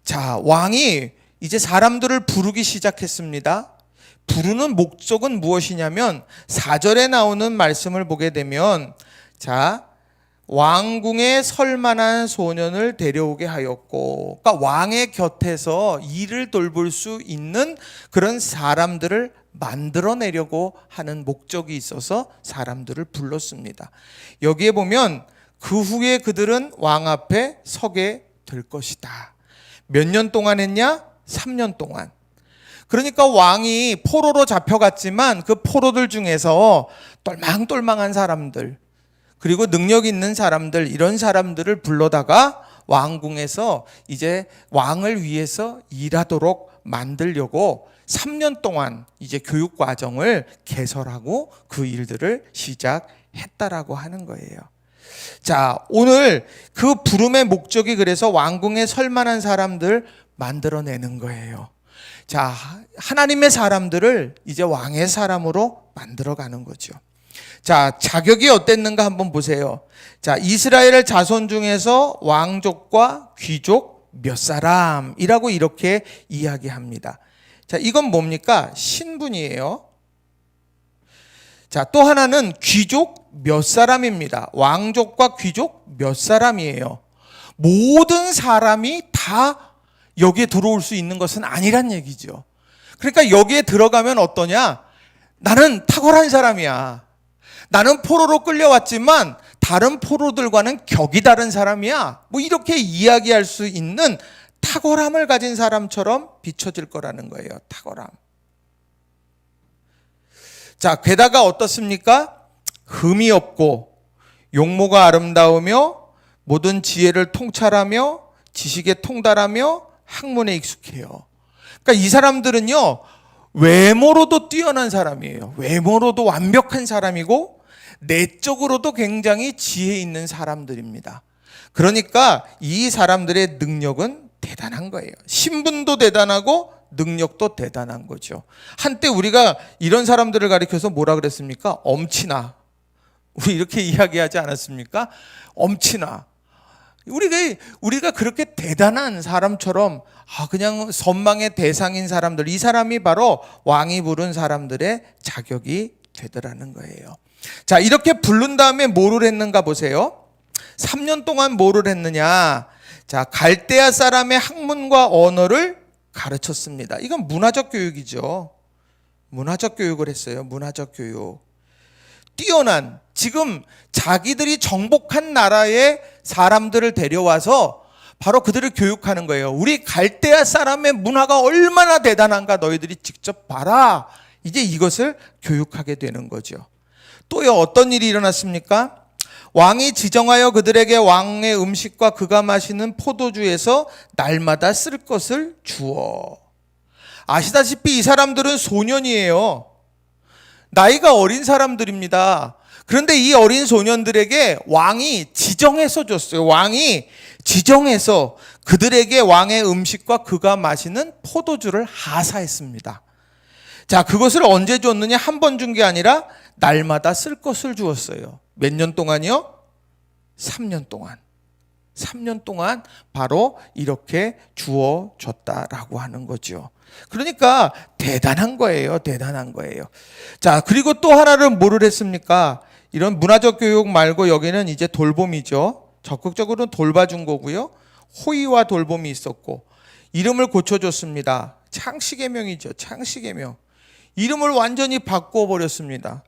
자, 왕이 이제 사람들을 부르기 시작했습니다. 부르는 목적은 무엇이냐면 4절에 나오는 말씀을 보게 되면, 자, 왕궁에 설만한 소년을 데려오게 하였고, 그러니까 왕의 곁에서 일을 돌볼 수 있는 그런 사람들을 만들어내려고 하는 목적이 있어서 사람들을 불렀습니다. 여기에 보면 그 후에 그들은 왕 앞에 서게 될 것이다. 몇 년 동안 했냐? 3년 동안. 그러니까 왕이 포로로 잡혀갔지만 그 포로들 중에서 똘망똘망한 사람들, 그리고 능력 있는 사람들, 이런 사람들을 불러다가 왕궁에서 이제 왕을 위해서 일하도록 만들려고 3년 동안 이제 교육 과정을 개설하고 그 일들을 시작했다라고 하는 거예요. 자, 오늘 그 부름의 목적이 그래서 왕궁에 설만한 사람들 만들어내는 거예요. 자, 하나님의 사람들을 이제 왕의 사람으로 만들어가는 거죠. 자, 자격이 어땠는가 한번 보세요. 자, 이스라엘 자손 중에서 왕족과 귀족 몇 사람이라고 이렇게 이야기합니다. 자, 이건 뭡니까? 신분이에요. 자, 또 하나는 귀족 몇 사람입니다. 왕족과 귀족 몇 사람이에요. 모든 사람이 다 여기에 들어올 수 있는 것은 아니란 얘기죠. 그러니까 여기에 들어가면 어떠냐? 나는 탁월한 사람이야. 나는 포로로 끌려왔지만 다른 포로들과는 격이 다른 사람이야. 뭐 이렇게 이야기할 수 있는 탁월함을 가진 사람처럼 비춰질 거라는 거예요. 탁월함. 자, 게다가 어떻습니까? 흠이 없고 용모가 아름다우며 모든 지혜를 통찰하며 지식에 통달하며 학문에 익숙해요. 그러니까 이 사람들은요, 외모로도 뛰어난 사람이에요. 외모로도 완벽한 사람이고 내적으로도 굉장히 지혜 있는 사람들입니다. 그러니까 이 사람들의 능력은 대단한 거예요. 신분도 대단하고 능력도 대단한 거죠. 한때 우리가 이런 사람들을 가리켜서 뭐라 그랬습니까? 엄친아. 우리 이렇게 이야기하지 않았습니까? 엄친아. 우리가 그렇게 대단한 사람처럼 그냥 선망의 대상인 사람들, 이 사람이 바로 왕이 부른 사람들의 자격이 되더라는 거예요. 자, 이렇게 부른 다음에 뭐를 했는가 보세요. 3년 동안 뭐를 했느냐? 자, 갈대아 사람의 학문과 언어를 가르쳤습니다. 이건 문화적 교육이죠. 문화적 교육을 했어요. 문화적 교육. 뛰어난, 지금 자기들이 정복한 나라의 사람들을 데려와서 바로 그들을 교육하는 거예요. 우리 갈대아 사람의 문화가 얼마나 대단한가 너희들이 직접 봐라. 이제 이것을 교육하게 되는 거죠. 또요, 어떤 일이 일어났습니까? 왕이 지정하여 그들에게 왕의 음식과 그가 마시는 포도주에서 날마다 쓸 것을 주어. 아시다시피 이 사람들은 소년이에요. 나이가 어린 사람들입니다. 그런데 이 어린 소년들에게 왕이 지정해서 줬어요. 왕이 지정해서 그들에게 왕의 음식과 그가 마시는 포도주를 하사했습니다. 자, 그것을 언제 줬느냐? 한 번 준 게 아니라 날마다 쓸 것을 주었어요. 몇 년 동안이요? 3년 동안. 3년 동안 바로 이렇게 주어졌다라고 하는 거죠. 그러니까 대단한 거예요. 대단한 거예요. 자, 그리고 또 하나를 뭐를 했습니까? 이런 문화적 교육 말고 여기는 이제 돌봄이죠. 적극적으로 돌봐준 거고요. 호의와 돌봄이 있었고, 이름을 고쳐줬습니다. 창시계명이죠. 창시계명. 이름을 완전히 바꿔버렸습니다.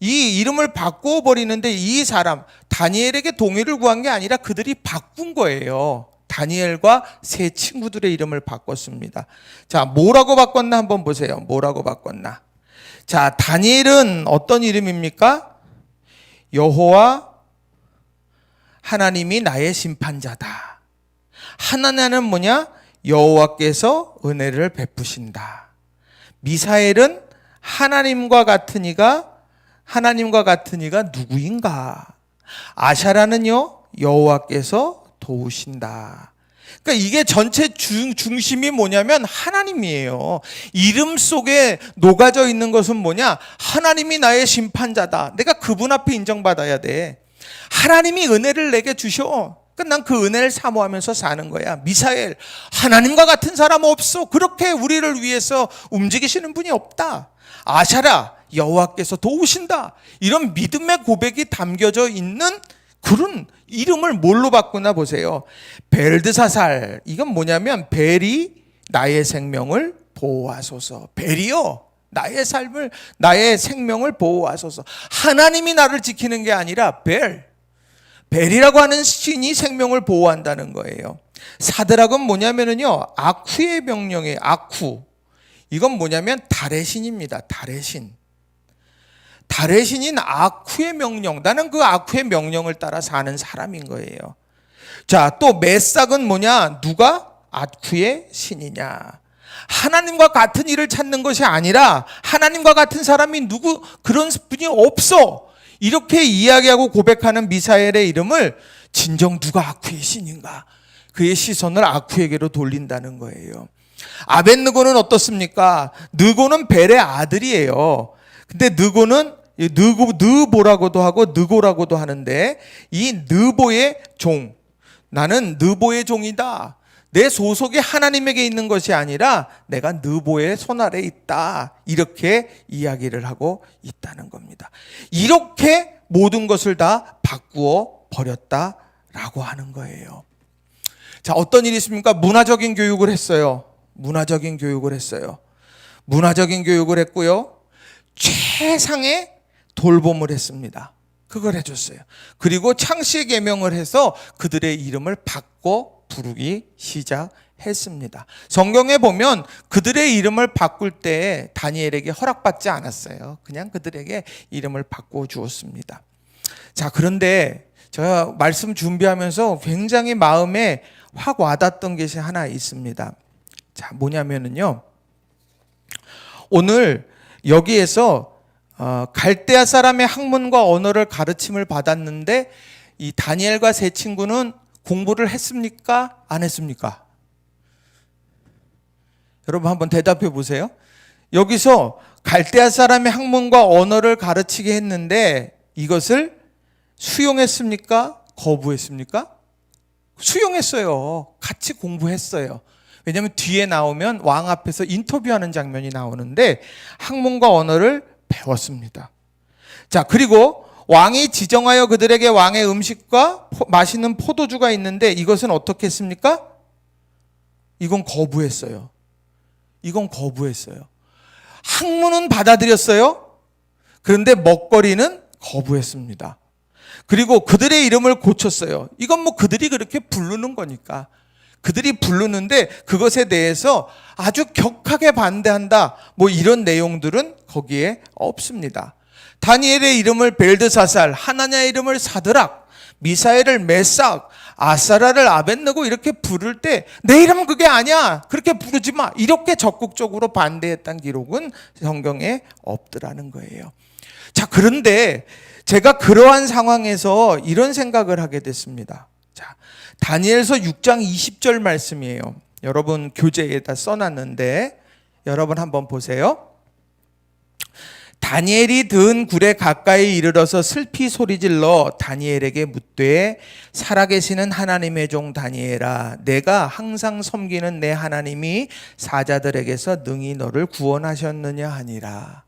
이 이름을 바꾸어 버리는데 이 사람 다니엘에게 동의를 구한 게 아니라 그들이 바꾼 거예요. 다니엘과 세 친구들의 이름을 바꿨습니다. 자, 뭐라고 바꿨나 한번 보세요. 뭐라고 바꿨나? 자, 다니엘은 어떤 이름입니까? 여호와 하나님이 나의 심판자다. 하나님은 뭐냐? 여호와께서 은혜를 베푸신다. 미사엘은 하나님과 같은 이가 누구인가? 아샤라는요, 여호와께서 도우신다. 그러니까 이게 전체 중심이 뭐냐면 하나님이에요. 이름 속에 녹아져 있는 것은 뭐냐? 하나님이 나의 심판자다. 내가 그분 앞에 인정받아야 돼. 하나님이 은혜를 내게 주셔. 난 그 은혜를 사모하면서 사는 거야. 미사엘, 하나님과 같은 사람 없어. 그렇게 우리를 위해서 움직이시는 분이 없다. 아샤라, 여호와께서 도우신다. 이런 믿음의 고백이 담겨져 있는 그런 이름을 뭘로 바꾸나 보세요. 벨드사살. 이건 뭐냐면 벨이 나의 생명을 보호하소서. 벨이요, 나의 생명을 보호하소서. 하나님이 나를 지키는 게 아니라 벨이라고 하는 신이 생명을 보호한다는 거예요. 사드락은 뭐냐면요, 아쿠의 명령이에요. 아쿠. 이건 뭐냐면 달의 신입니다. 달의 신. 달의 신인 아쿠의 명령. 나는 그 아쿠의 명령을 따라 사는 사람인 거예요. 자, 또 메삭은 뭐냐? 누가 아쿠의 신이냐? 하나님과 같은 일을 찾는 것이 아니라 하나님과 같은 사람이 그런 분이 없어. 이렇게 이야기하고 고백하는 미사엘의 이름을 진정 누가 아쿠의 신인가? 그의 시선을 아쿠에게로 돌린다는 거예요. 아벳느고는 어떻습니까? 느고는 벨의 아들이에요. 근데 느고는 느보라고도 하고 느고라고도 하는데 이 느보의 종, 나는 느보의 종이다. 내 소속이 하나님에게 있는 것이 아니라 내가 느보의 손 아래에 있다. 이렇게 이야기를 하고 있다는 겁니다. 이렇게 모든 것을 다 바꾸어 버렸다라고 하는 거예요. 자, 어떤 일이 있습니까? 문화적인 교육을 했어요. 문화적인 교육을 했고요. 최상의 돌봄을 했습니다. 그걸 해줬어요. 그리고 창씨 계명을 해서 그들의 이름을 바꿔 부르기 시작했습니다. 성경에 보면 그들의 이름을 바꿀 때 다니엘에게 허락받지 않았어요. 그냥 그들에게 이름을 바꿔 주었습니다. 자, 그런데 제가 말씀 준비하면서 굉장히 마음에 확 와닿았던 것이 하나 있습니다. 자, 뭐냐면요, 오늘 여기에서 갈대아 사람의 학문과 언어를 가르침을 받았는데 이 다니엘과 세 친구는 공부를 했습니까? 안 했습니까? 여러분 한번 대답해 보세요. 여기서 갈대아 사람의 학문과 언어를 가르치게 했는데 이것을 수용했습니까? 거부했습니까? 수용했어요. 같이 공부했어요. 왜냐하면 뒤에 나오면 왕 앞에서 인터뷰하는 장면이 나오는데 학문과 언어를 배웠습니다. 자, 그리고 왕이 지정하여 그들에게 왕의 음식과 마시는 포도주가 있는데 이것은 어떻게 했습니까? 이건 거부했어요. 학문은 받아들였어요. 그런데 먹거리는 거부했습니다. 그리고 그들의 이름을 고쳤어요. 이건 뭐 그들이 그렇게 부르는 거니까. 그들이 부르는데 그것에 대해서 아주 격하게 반대한다. 뭐 이런 내용들은 거기에 없습니다. 다니엘의 이름을 벨드사살, 하나냐의 이름을 사드락, 미사엘을 메삭, 아사라를 아벳느고 이렇게 부를 때 내 이름은 그게 아니야. 그렇게 부르지 마. 이렇게 적극적으로 반대했던 기록은 성경에 없더라는 거예요. 자, 그런데 제가 그러한 상황에서 이런 생각을 하게 됐습니다. 자, 다니엘서 6장 20절 말씀이에요. 여러분 교재에다 써놨는데 여러분 한번 보세요. 다니엘이 든 굴에 가까이 이르러서 슬피 소리질러 다니엘에게 묻되 살아계시는 하나님의 종 다니엘아, 내가 항상 섬기는 내 하나님이 사자들에게서 능히 너를 구원하셨느냐 하니라.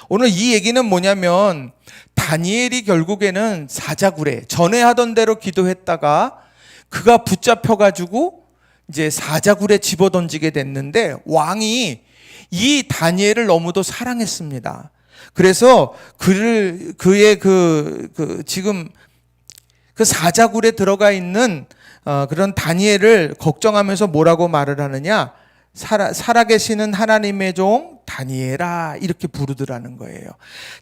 오늘 이 얘기는 뭐냐면 다니엘이 결국에는 사자굴에 전에 하던 대로 기도했다가 그가 붙잡혀가지고 이제 사자굴에 집어던지게 됐는데 왕이 이 다니엘을 너무도 사랑했습니다. 그래서 그의 지금 그 사자굴에 들어가 있는 그런 다니엘을 걱정하면서 뭐라고 말을 하느냐? 살아계시는 하나님의 종 다니엘아, 이렇게 부르더라는 거예요.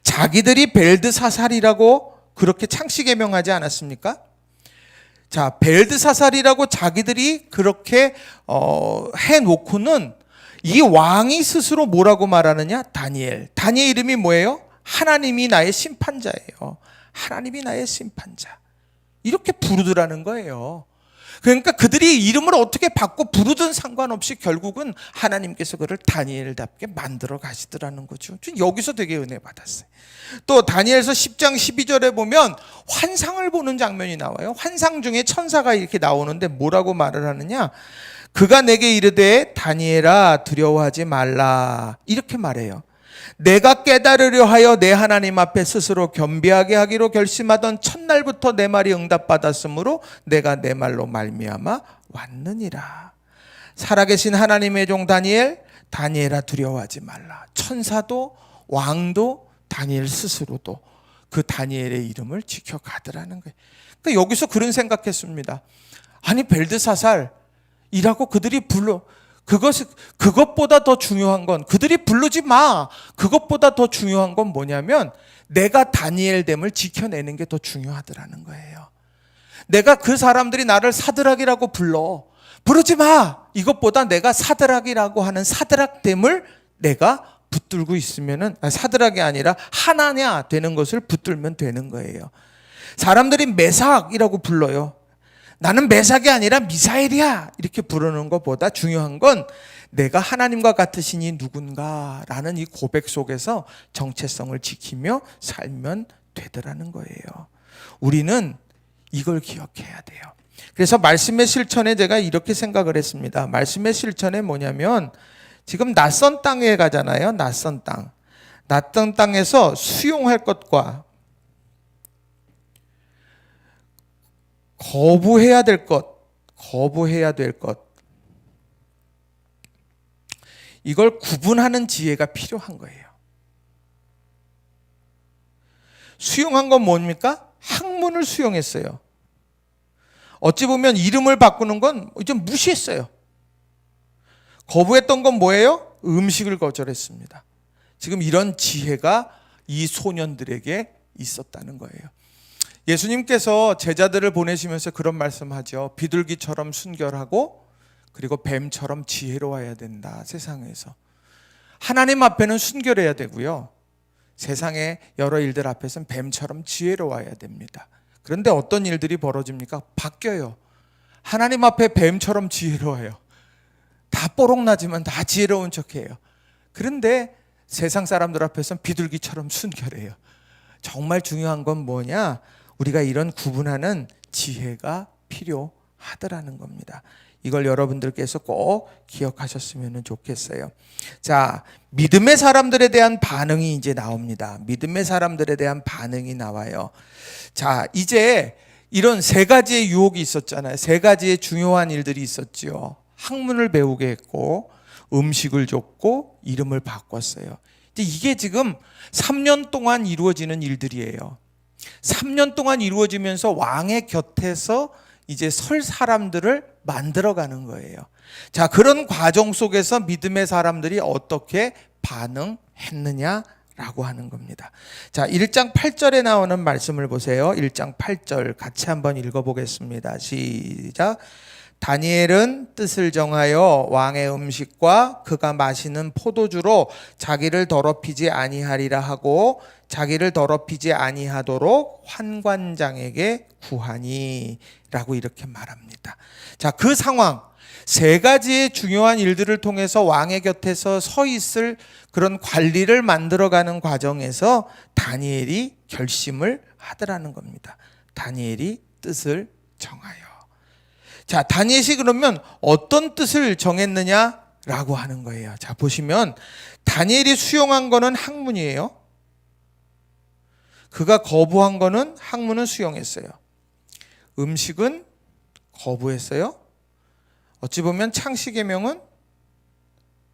자기들이 벨드사살이라고 그렇게 창씨개명하지 않았습니까? 자, 벨드사살이라고 자기들이 그렇게 해놓고는 이 왕이 스스로 뭐라고 말하느냐? 다니엘. 다니엘 이름이 뭐예요? 하나님이 나의 심판자예요. 하나님이 나의 심판자. 이렇게 부르더라는 거예요. 그러니까 그들이 이름을 어떻게 바꿔 부르든 상관없이 결국은 하나님께서 그를 다니엘답게 만들어 가시더라는 거죠. 여기서 되게 은혜 받았어요. 또 다니엘서 10장 12절에 보면 환상을 보는 장면이 나와요. 환상 중에 천사가 이렇게 나오는데 뭐라고 말을 하느냐? 그가 내게 이르되 다니엘아 두려워하지 말라, 이렇게 말해요. 내가 깨달으려 하여 내 하나님 앞에 스스로 겸비하게 하기로 결심하던 첫날부터 내 말이 응답받았으므로 내가 내 말로 말미암아 왔느니라. 살아계신 하나님의 종 다니엘아 두려워하지 말라. 천사도 왕도 다니엘 스스로도 그 다니엘의 이름을 지켜가더라는 거예요. 그러니까 여기서 그런 생각했습니다. 아니 벨드사살이라고 그들이 불러, 그것보다 더 중요한 건, 그들이 부르지 마, 그것보다 더 중요한 건 뭐냐면 내가 다니엘됨을 지켜내는 게 더 중요하더라는 거예요. 내가 그 사람들이 나를 사드락이라고 부르지 마, 이것보다 내가 사드락이라고 하는 사드락됨을 내가 붙들고 있으면은, 사드락이 아니라 하나냐 되는 것을 붙들면 되는 거예요. 사람들이 메삭이라고 불러요. 나는 메삭이 아니라 미사엘이야, 이렇게 부르는 것보다 중요한 건 내가 하나님과 같으시니 누군가라는 이 고백 속에서 정체성을 지키며 살면 되더라는 거예요. 우리는 이걸 기억해야 돼요. 그래서 말씀의 실천에 제가 이렇게 생각을 했습니다. 말씀의 실천에 뭐냐면, 지금 낯선 땅에 가잖아요. 낯선 땅에서 수용할 것과 거부해야 될 것, 이걸 구분하는 지혜가 필요한 거예요. 수용한 건 뭡니까? 학문을 수용했어요. 어찌 보면 이름을 바꾸는 건 좀 무시했어요. 거부했던 건 뭐예요? 음식을 거절했습니다. 지금 이런 지혜가 이 소년들에게 있었다는 거예요. 예수님께서 제자들을 보내시면서 그런 말씀하죠. 비둘기처럼 순결하고 그리고 뱀처럼 지혜로워야 된다. 세상에서 하나님 앞에는 순결해야 되고요, 세상의 여러 일들 앞에서는 뱀처럼 지혜로워야 됩니다. 그런데 어떤 일들이 벌어집니까? 바뀌어요. 하나님 앞에 뱀처럼 지혜로워요. 다 뽀록나지만 다 지혜로운 척해요. 그런데 세상 사람들 앞에서는 비둘기처럼 순결해요. 정말 중요한 건 뭐냐? 우리가 이런 구분하는 지혜가 필요하더라는 겁니다. 이걸 여러분들께서 꼭 기억하셨으면 좋겠어요. 자, 믿음의 사람들에 대한 반응이 이제 나옵니다. 믿음의 사람들에 대한 반응이 나와요. 자, 이제 이런 세 가지의 유혹이 있었잖아요. 세 가지의 중요한 일들이 있었죠. 학문을 배우게 했고, 음식을 줬고, 이름을 바꿨어요. 이게 지금 3년 동안 이루어지는 일들이에요. 3년 동안 이루어지면서 왕의 곁에서 이제 설 사람들을 만들어가는 거예요. 자, 그런 과정 속에서 믿음의 사람들이 어떻게 반응했느냐라고 하는 겁니다. 자, 1장 8절에 나오는 말씀을 보세요. 1장 8절 같이 한번 읽어보겠습니다. 시작. 다니엘은 뜻을 정하여 왕의 음식과 그가 마시는 포도주로 자기를 더럽히지 아니하리라 하고 자기를 더럽히지 아니하도록 환관장에게 구하니 라고 이렇게 말합니다. 자, 그 상황, 세 가지의 중요한 일들을 통해서 왕의 곁에서 서 있을 그런 관리를 만들어가는 과정에서 다니엘이 결심을 하더라는 겁니다. 다니엘이 뜻을 정하여. 자, 다니엘이 그러면 어떤 뜻을 정했느냐라고 하는 거예요. 자, 보시면 다니엘이 수용한 거는 학문이에요. 그가 거부한 거는 학문은 수용했어요. 음식은 거부했어요. 어찌 보면 창씨개명은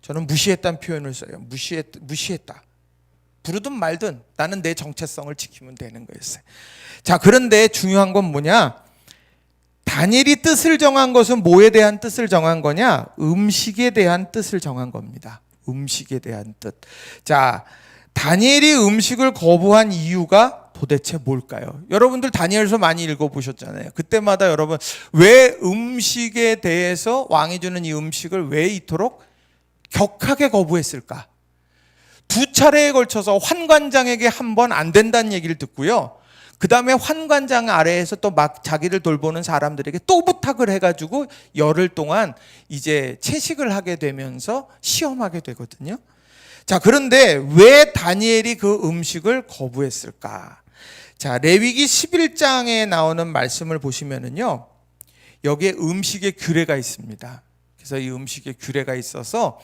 저는 무시했다는 표현을 써요. 무시했다. 부르든 말든 나는 내 정체성을 지키면 되는 거였어요. 자, 그런데 중요한 건 뭐냐? 다니엘이 뜻을 정한 것은 뭐에 대한 뜻을 정한 거냐? 음식에 대한 뜻을 정한 겁니다. 음식에 대한 뜻. 자, 다니엘이 음식을 거부한 이유가 도대체 뭘까요? 여러분들 다니엘서 많이 읽어보셨잖아요. 그때마다 여러분 왜 음식에 대해서 왕이 주는 이 음식을 왜 이토록 격하게 거부했을까? 두 차례에 걸쳐서 환관장에게 한 번 안 된다는 얘기를 듣고요. 그 다음에 환관장 아래에서 또 막 자기를 돌보는 사람들에게 또 부탁을 해가지고 열흘 동안 이제 채식을 하게 되면서 시험하게 되거든요. 자, 그런데 왜 다니엘이 그 음식을 거부했을까? 자, 레위기 11장에 나오는 말씀을 보시면은요, 여기에 음식의 규례가 있습니다. 그래서 이 음식의 규례가 있어서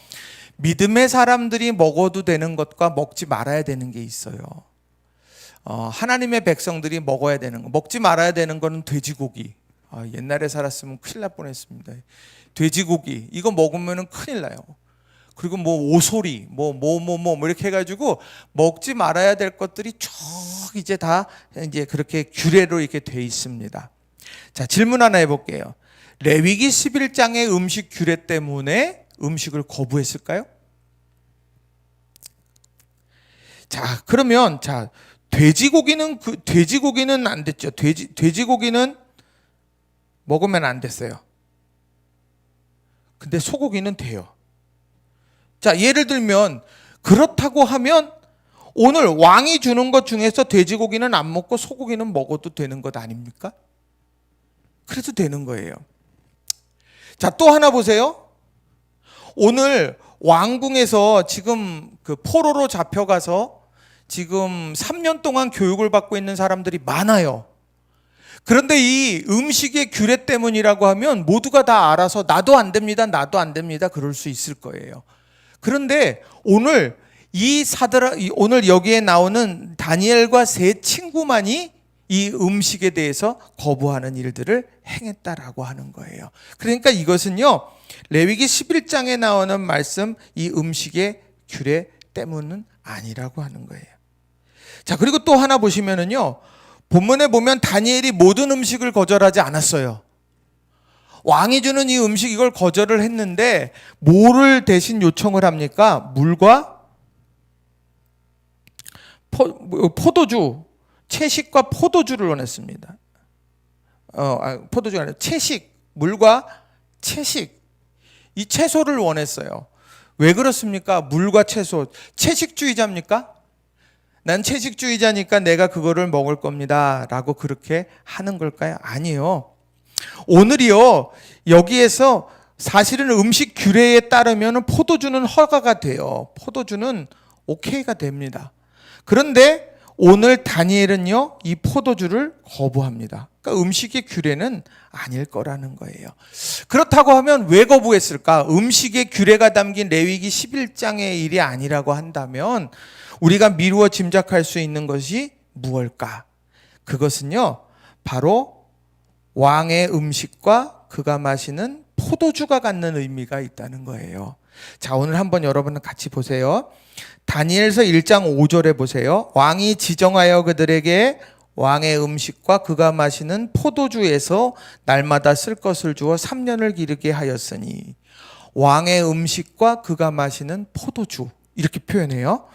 믿음의 사람들이 먹어도 되는 것과 먹지 말아야 되는 게 있어요. 하나님의 백성들이 먹어야 되는 거, 먹지 말아야 되는 거는 돼지고기. 옛날에 살았으면 큰일 날 뻔했습니다. 돼지고기 이거 먹으면은 큰일 나요. 그리고 뭐 오소리, 뭐 이렇게 해가지고 먹지 말아야 될 것들이 쭉 이제 다 이제 그렇게 규례로 이렇게 돼 있습니다. 자, 질문 하나 해볼게요. 레위기 11장의 음식 규례 때문에 음식을 거부했을까요? 자, 그러면 자. 돼지고기는 안 됐죠. 돼지고기는 먹으면 안 됐어요. 근데 소고기는 돼요. 자, 예를 들면 그렇다고 하면 오늘 왕이 주는 것 중에서 돼지고기는 안 먹고 소고기는 먹어도 되는 것 아닙니까? 그래도 되는 거예요. 자, 또 하나 보세요. 오늘 왕궁에서 지금 그 포로로 잡혀가서 지금 3년 동안 교육을 받고 있는 사람들이 많아요. 그런데 이 음식의 규례 때문이라고 하면 모두가 다 알아서 나도 안 됩니다, 나도 안 됩니다 그럴 수 있을 거예요. 그런데 오늘 오늘 여기에 나오는 다니엘과 세 친구만이 이 음식에 대해서 거부하는 일들을 행했다라고 하는 거예요. 그러니까 이것은요, 레위기 11장에 나오는 말씀 이 음식의 규례 때문은 아니라고 하는 거예요. 자, 그리고 또 하나 보시면은요, 본문에 보면 다니엘이 모든 음식을 거절하지 않았어요. 왕이 주는 이 음식 이걸 거절을 했는데 뭐를 대신 요청을 합니까? 물과 포도주, 채식과 포도주를 원했습니다. 포도주가 아니라 채식, 물과 채식, 이 채소를 원했어요. 왜 그렇습니까? 물과 채소, 채식주의자입니까? 난 채식주의자니까 내가 그거를 먹을 겁니다 라고 그렇게 하는 걸까요? 아니요. 오늘이요, 여기에서 사실은 음식 규례에 따르면 포도주는 허가가 돼요. 포도주는 오케이가 됩니다. 그런데 오늘 다니엘은요, 이 포도주를 거부합니다. 그러니까 음식의 규례는 아닐 거라는 거예요. 그렇다고 하면 왜 거부했을까? 음식의 규례가 담긴 레위기 11장의 일이 아니라고 한다면 우리가 미루어 짐작할 수 있는 것이 무엇일까? 그것은요, 바로 왕의 음식과 그가 마시는 포도주가 갖는 의미가 있다는 거예요. 자, 오늘 한번 여러분 같이 보세요. 다니엘서 1장 5절에 보세요. 왕이 지정하여 그들에게 왕의 음식과 그가 마시는 포도주에서 날마다 쓸 것을 주어 3년을 기르게 하였으니, 왕의 음식과 그가 마시는 포도주 이렇게 표현해요.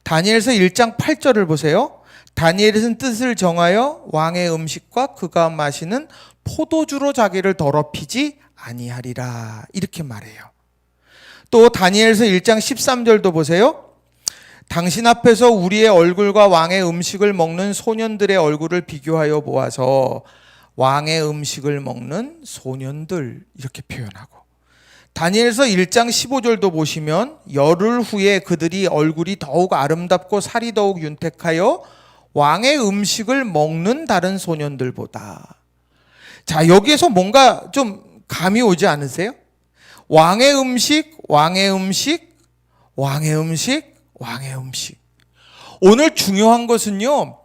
다니엘서 1장 8절을 보세요. 다니엘은 뜻을 정하여 왕의 음식과 그가 마시는 포도주로 자기를 더럽히지 아니하리라 이렇게 말해요. 또 다니엘서 1장 13절도 보세요. 당신 앞에서 우리의 얼굴과 왕의 음식을 먹는 소년들의 얼굴을 비교하여 보아서 왕의 음식을 먹는 소년들 이렇게 표현하고, 다니엘서 1장 15절도 보시면 열흘 후에 그들이 얼굴이 더욱 아름답고 살이 더욱 윤택하여 왕의 음식을 먹는 다른 소년들보다. 자, 여기에서 뭔가 좀 감이 오지 않으세요? 왕의 음식, 왕의 음식, 왕의 음식, 왕의 음식. 오늘 중요한 것은요,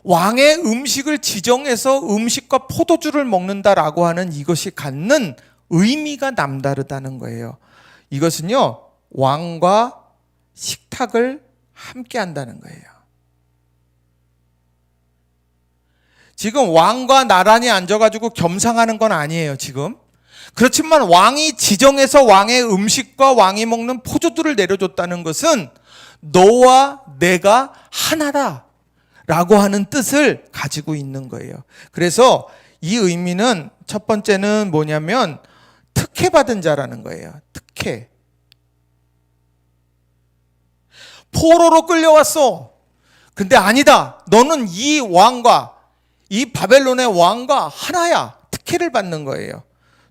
왕의 음식을 지정해서 음식과 포도주를 먹는다라고 하는 이것이 갖는 의미가 남다르다는 거예요. 이것은요, 왕과 식탁을 함께 한다는 거예요. 지금 왕과 나란히 앉아가지고 겸상하는 건 아니에요, 지금. 그렇지만 왕이 지정해서 왕의 음식과 왕이 먹는 포도주를 내려줬다는 것은 너와 내가 하나다 라고 하는 뜻을 가지고 있는 거예요. 그래서 이 의미는 첫 번째는 뭐냐면 특혜받은 자라는 거예요. 특혜. 포로로 끌려왔어. 근데 아니다. 너는 이 왕과 이 바벨론의 왕과 하나야. 특혜를 받는 거예요.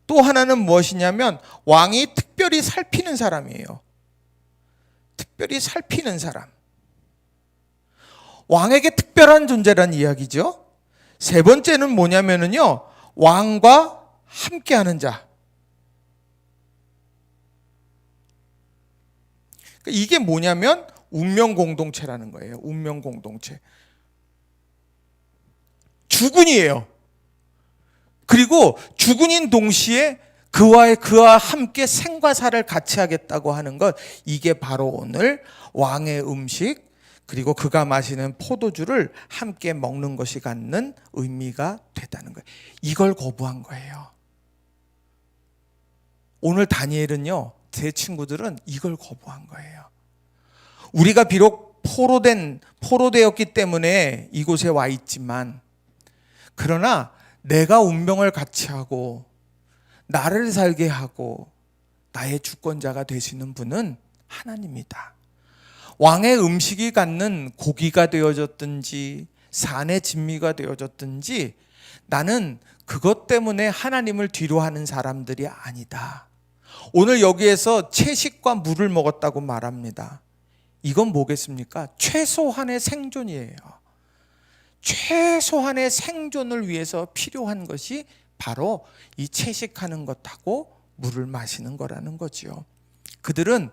또 하나는 무엇이냐면 왕이 특별히 살피는 사람이에요. 특별히 살피는 사람. 왕에게 특별한 존재란 이야기죠. 세 번째는 뭐냐면요, 왕과 함께하는 자. 이게 뭐냐면 운명 공동체라는 거예요. 운명 공동체. 주군이에요. 그리고 주군인 동시에 그와 함께 생과 사를 같이 하겠다고 하는 것, 이게 바로 오늘 왕의 음식 그리고 그가 마시는 포도주를 함께 먹는 것이 갖는 의미가 되다는 거예요. 이걸 거부한 거예요. 오늘 다니엘은요, 제 친구들은 이걸 거부한 거예요. 우리가 비록 포로되었기 때문에 이곳에 와 있지만, 그러나 내가 운명을 같이 하고 나를 살게 하고 나의 주권자가 되시는 분은 하나님이다. 왕의 음식이 갖는 고기가 되어졌든지 산의 진미가 되어졌든지 나는 그것 때문에 하나님을 뒤로 하는 사람들이 아니다. 오늘 여기에서 채식과 물을 먹었다고 말합니다. 이건 뭐겠습니까? 최소한의 생존이에요. 최소한의 생존을 위해서 필요한 것이 바로 이 채식하는 것하고 물을 마시는 거라는 거죠. 그들은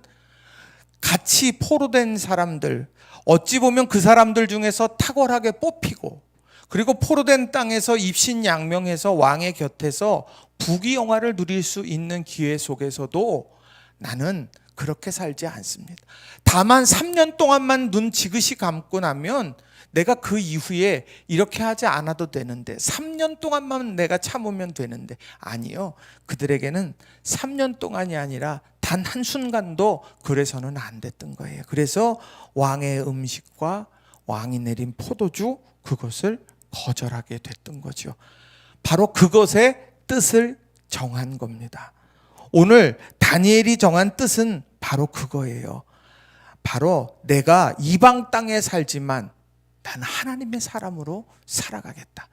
같이 포로된 사람들, 어찌 보면 그 사람들 중에서 탁월하게 뽑히고, 그리고 포로된 땅에서 입신양명해서 왕의 곁에서 부귀영화를 누릴 수 있는 기회 속에서도 나는 그렇게 살지 않습니다. 다만 3년 동안만 눈 지그시 감고 나면 내가 그 이후에 이렇게 하지 않아도 되는데, 3년 동안만 내가 참으면 되는데, 아니요. 그들에게는 3년 동안이 아니라 단 한순간도 그래서는 안 됐던 거예요. 그래서 왕의 음식과 왕이 내린 포도주, 그것을 거절하게 됐던 거죠. 바로 그것의 뜻을 정한 겁니다. 오늘 다니엘이 정한 뜻은 바로 그거예요. 바로 내가 이방 땅에 살지만 난 하나님의 사람으로 살아가겠다.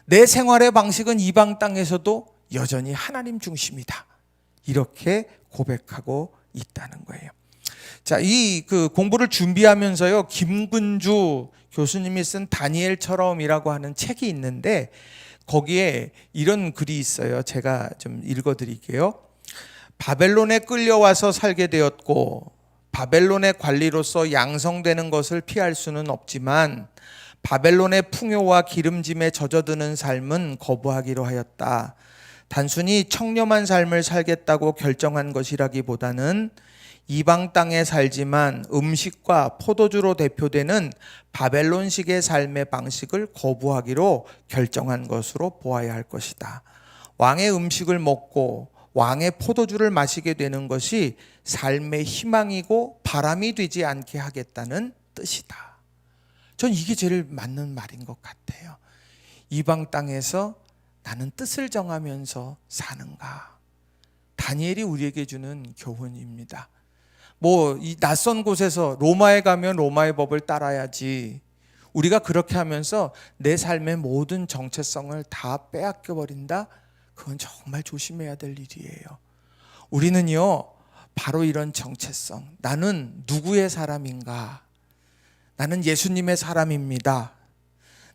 내 생활의 방식은 이방 땅에서도 여전히 하나님 중심이다. 이렇게 고백하고 있다는 거예요. 자, 이 공부를 준비하면서요, 김근주 교수님이 쓴 다니엘처럼이라고 하는 책이 있는데 거기에 이런 글이 있어요. 제가 좀 읽어드릴게요. 바벨론에 끌려와서 살게 되었고 바벨론의 관리로서 양성되는 것을 피할 수는 없지만 바벨론의 풍요와 기름짐에 젖어드는 삶은 거부하기로 하였다. 단순히 청렴한 삶을 살겠다고 결정한 것이라기보다는 이방 땅에 살지만 음식과 포도주로 대표되는 바벨론식의 삶의 방식을 거부하기로 결정한 것으로 보아야 할 것이다. 왕의 음식을 먹고 왕의 포도주를 마시게 되는 것이 삶의 희망이고 바람이 되지 않게 하겠다는 뜻이다. 전 이게 제일 맞는 말인 것 같아요. 이방 땅에서 나는 뜻을 정하면서 사는가? 다니엘이 우리에게 주는 교훈입니다. 이 낯선 곳에서 로마에 가면 로마의 법을 따라야지, 우리가 그렇게 하면서 내 삶의 모든 정체성을 다 빼앗겨 버린다? 그건 정말 조심해야 될 일이에요. 우리는요, 바로 이런 정체성, 나는 누구의 사람인가? 나는 예수님의 사람입니다.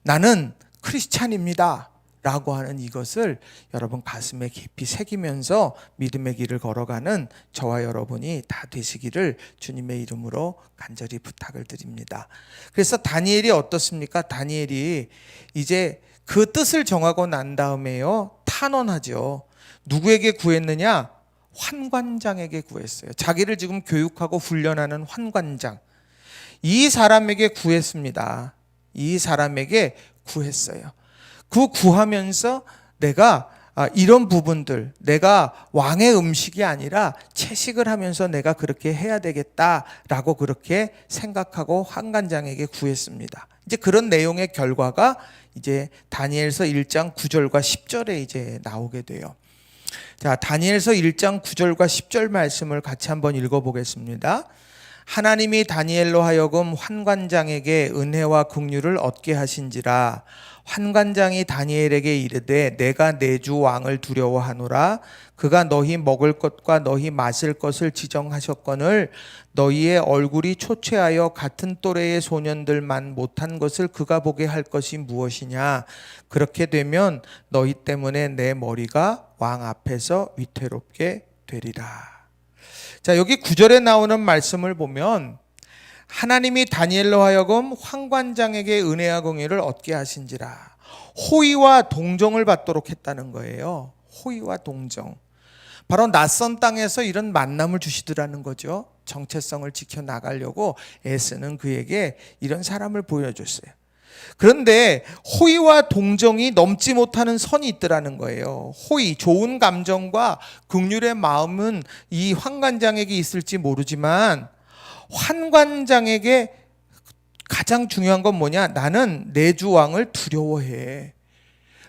나는 크리스찬입니다. 라고 하는 이것을 여러분 가슴에 깊이 새기면서 믿음의 길을 걸어가는 저와 여러분이 다 되시기를 주님의 이름으로 간절히 부탁을 드립니다. 그래서 다니엘이 어떻습니까? 다니엘이 이제 그 뜻을 정하고 난 다음에요, 탄원하죠. 누구에게 구했느냐? 환관장에게 구했어요. 자기를 지금 교육하고 훈련하는 환관장. 이 사람에게 구했습니다. 이 사람에게 구했어요. 그 구하면서 내가 이런 부분들, 내가 왕의 음식이 아니라 채식을 하면서 내가 그렇게 해야 되겠다라고 그렇게 생각하고 환관장에게 구했습니다. 이제 그런 내용의 결과가 이제 다니엘서 1장 9절과 10절에 이제 나오게 돼요. 자, 다니엘서 1장 9절과 10절 말씀을 같이 한번 읽어보겠습니다. 하나님이 다니엘로 하여금 환관장에게 은혜와 긍휼을 얻게 하신지라. 환관장이 다니엘에게 이르되 내가 내 주 왕을 두려워하노라. 그가 너희 먹을 것과 너희 마실 것을 지정하셨거늘 너희의 얼굴이 초췌하여 같은 또래의 소년들만 못한 것을 그가 보게 할 것이 무엇이냐. 그렇게 되면 너희 때문에 내 머리가 왕 앞에서 위태롭게 되리라. 자, 여기 9절에 나오는 말씀을 보면 하나님이 다니엘로 하여금 환관장에게 은혜와 긍휼을 얻게 하신지라. 호의와 동정을 받도록 했다는 거예요. 호의와 동정. 바로 낯선 땅에서 이런 만남을 주시더라는 거죠. 정체성을 지켜나가려고 애쓰는 그에게 이런 사람을 보여줬어요. 그런데 호의와 동정이 넘지 못하는 선이 있더라는 거예요. 호의, 좋은 감정과 긍휼의 마음은 이 환관장에게 있을지 모르지만 환관장에게 가장 중요한 건 뭐냐? 나는 내 주 왕을 두려워해.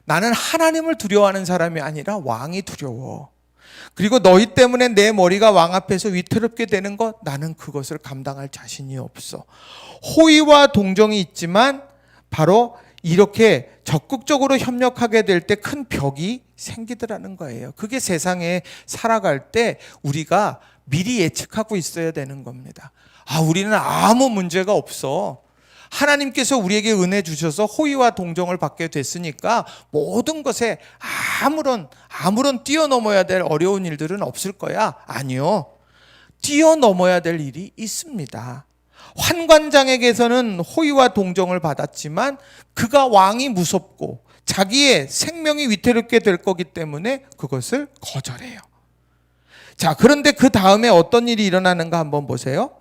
나는 하나님을 두려워하는 사람이 아니라 왕이 두려워. 그리고 너희 때문에 내 머리가 왕 앞에서 위태롭게 되는 것, 나는 그것을 감당할 자신이 없어. 호의와 동정이 있지만 바로 이렇게 적극적으로 협력하게 될 때 큰 벽이 생기더라는 거예요. 그게 세상에 살아갈 때 우리가 미리 예측하고 있어야 되는 겁니다. 우리는 아무 문제가 없어. 하나님께서 우리에게 은혜 주셔서 호의와 동정을 받게 됐으니까 모든 것에 아무런 뛰어넘어야 될 어려운 일들은 없을 거야. 아니요. 뛰어넘어야 될 일이 있습니다. 환관장에게서는 호의와 동정을 받았지만 그가 왕이 무섭고 자기의 생명이 위태롭게 될 거기 때문에 그것을 거절해요. 자, 그런데 그 다음에 어떤 일이 일어나는가 한번 보세요.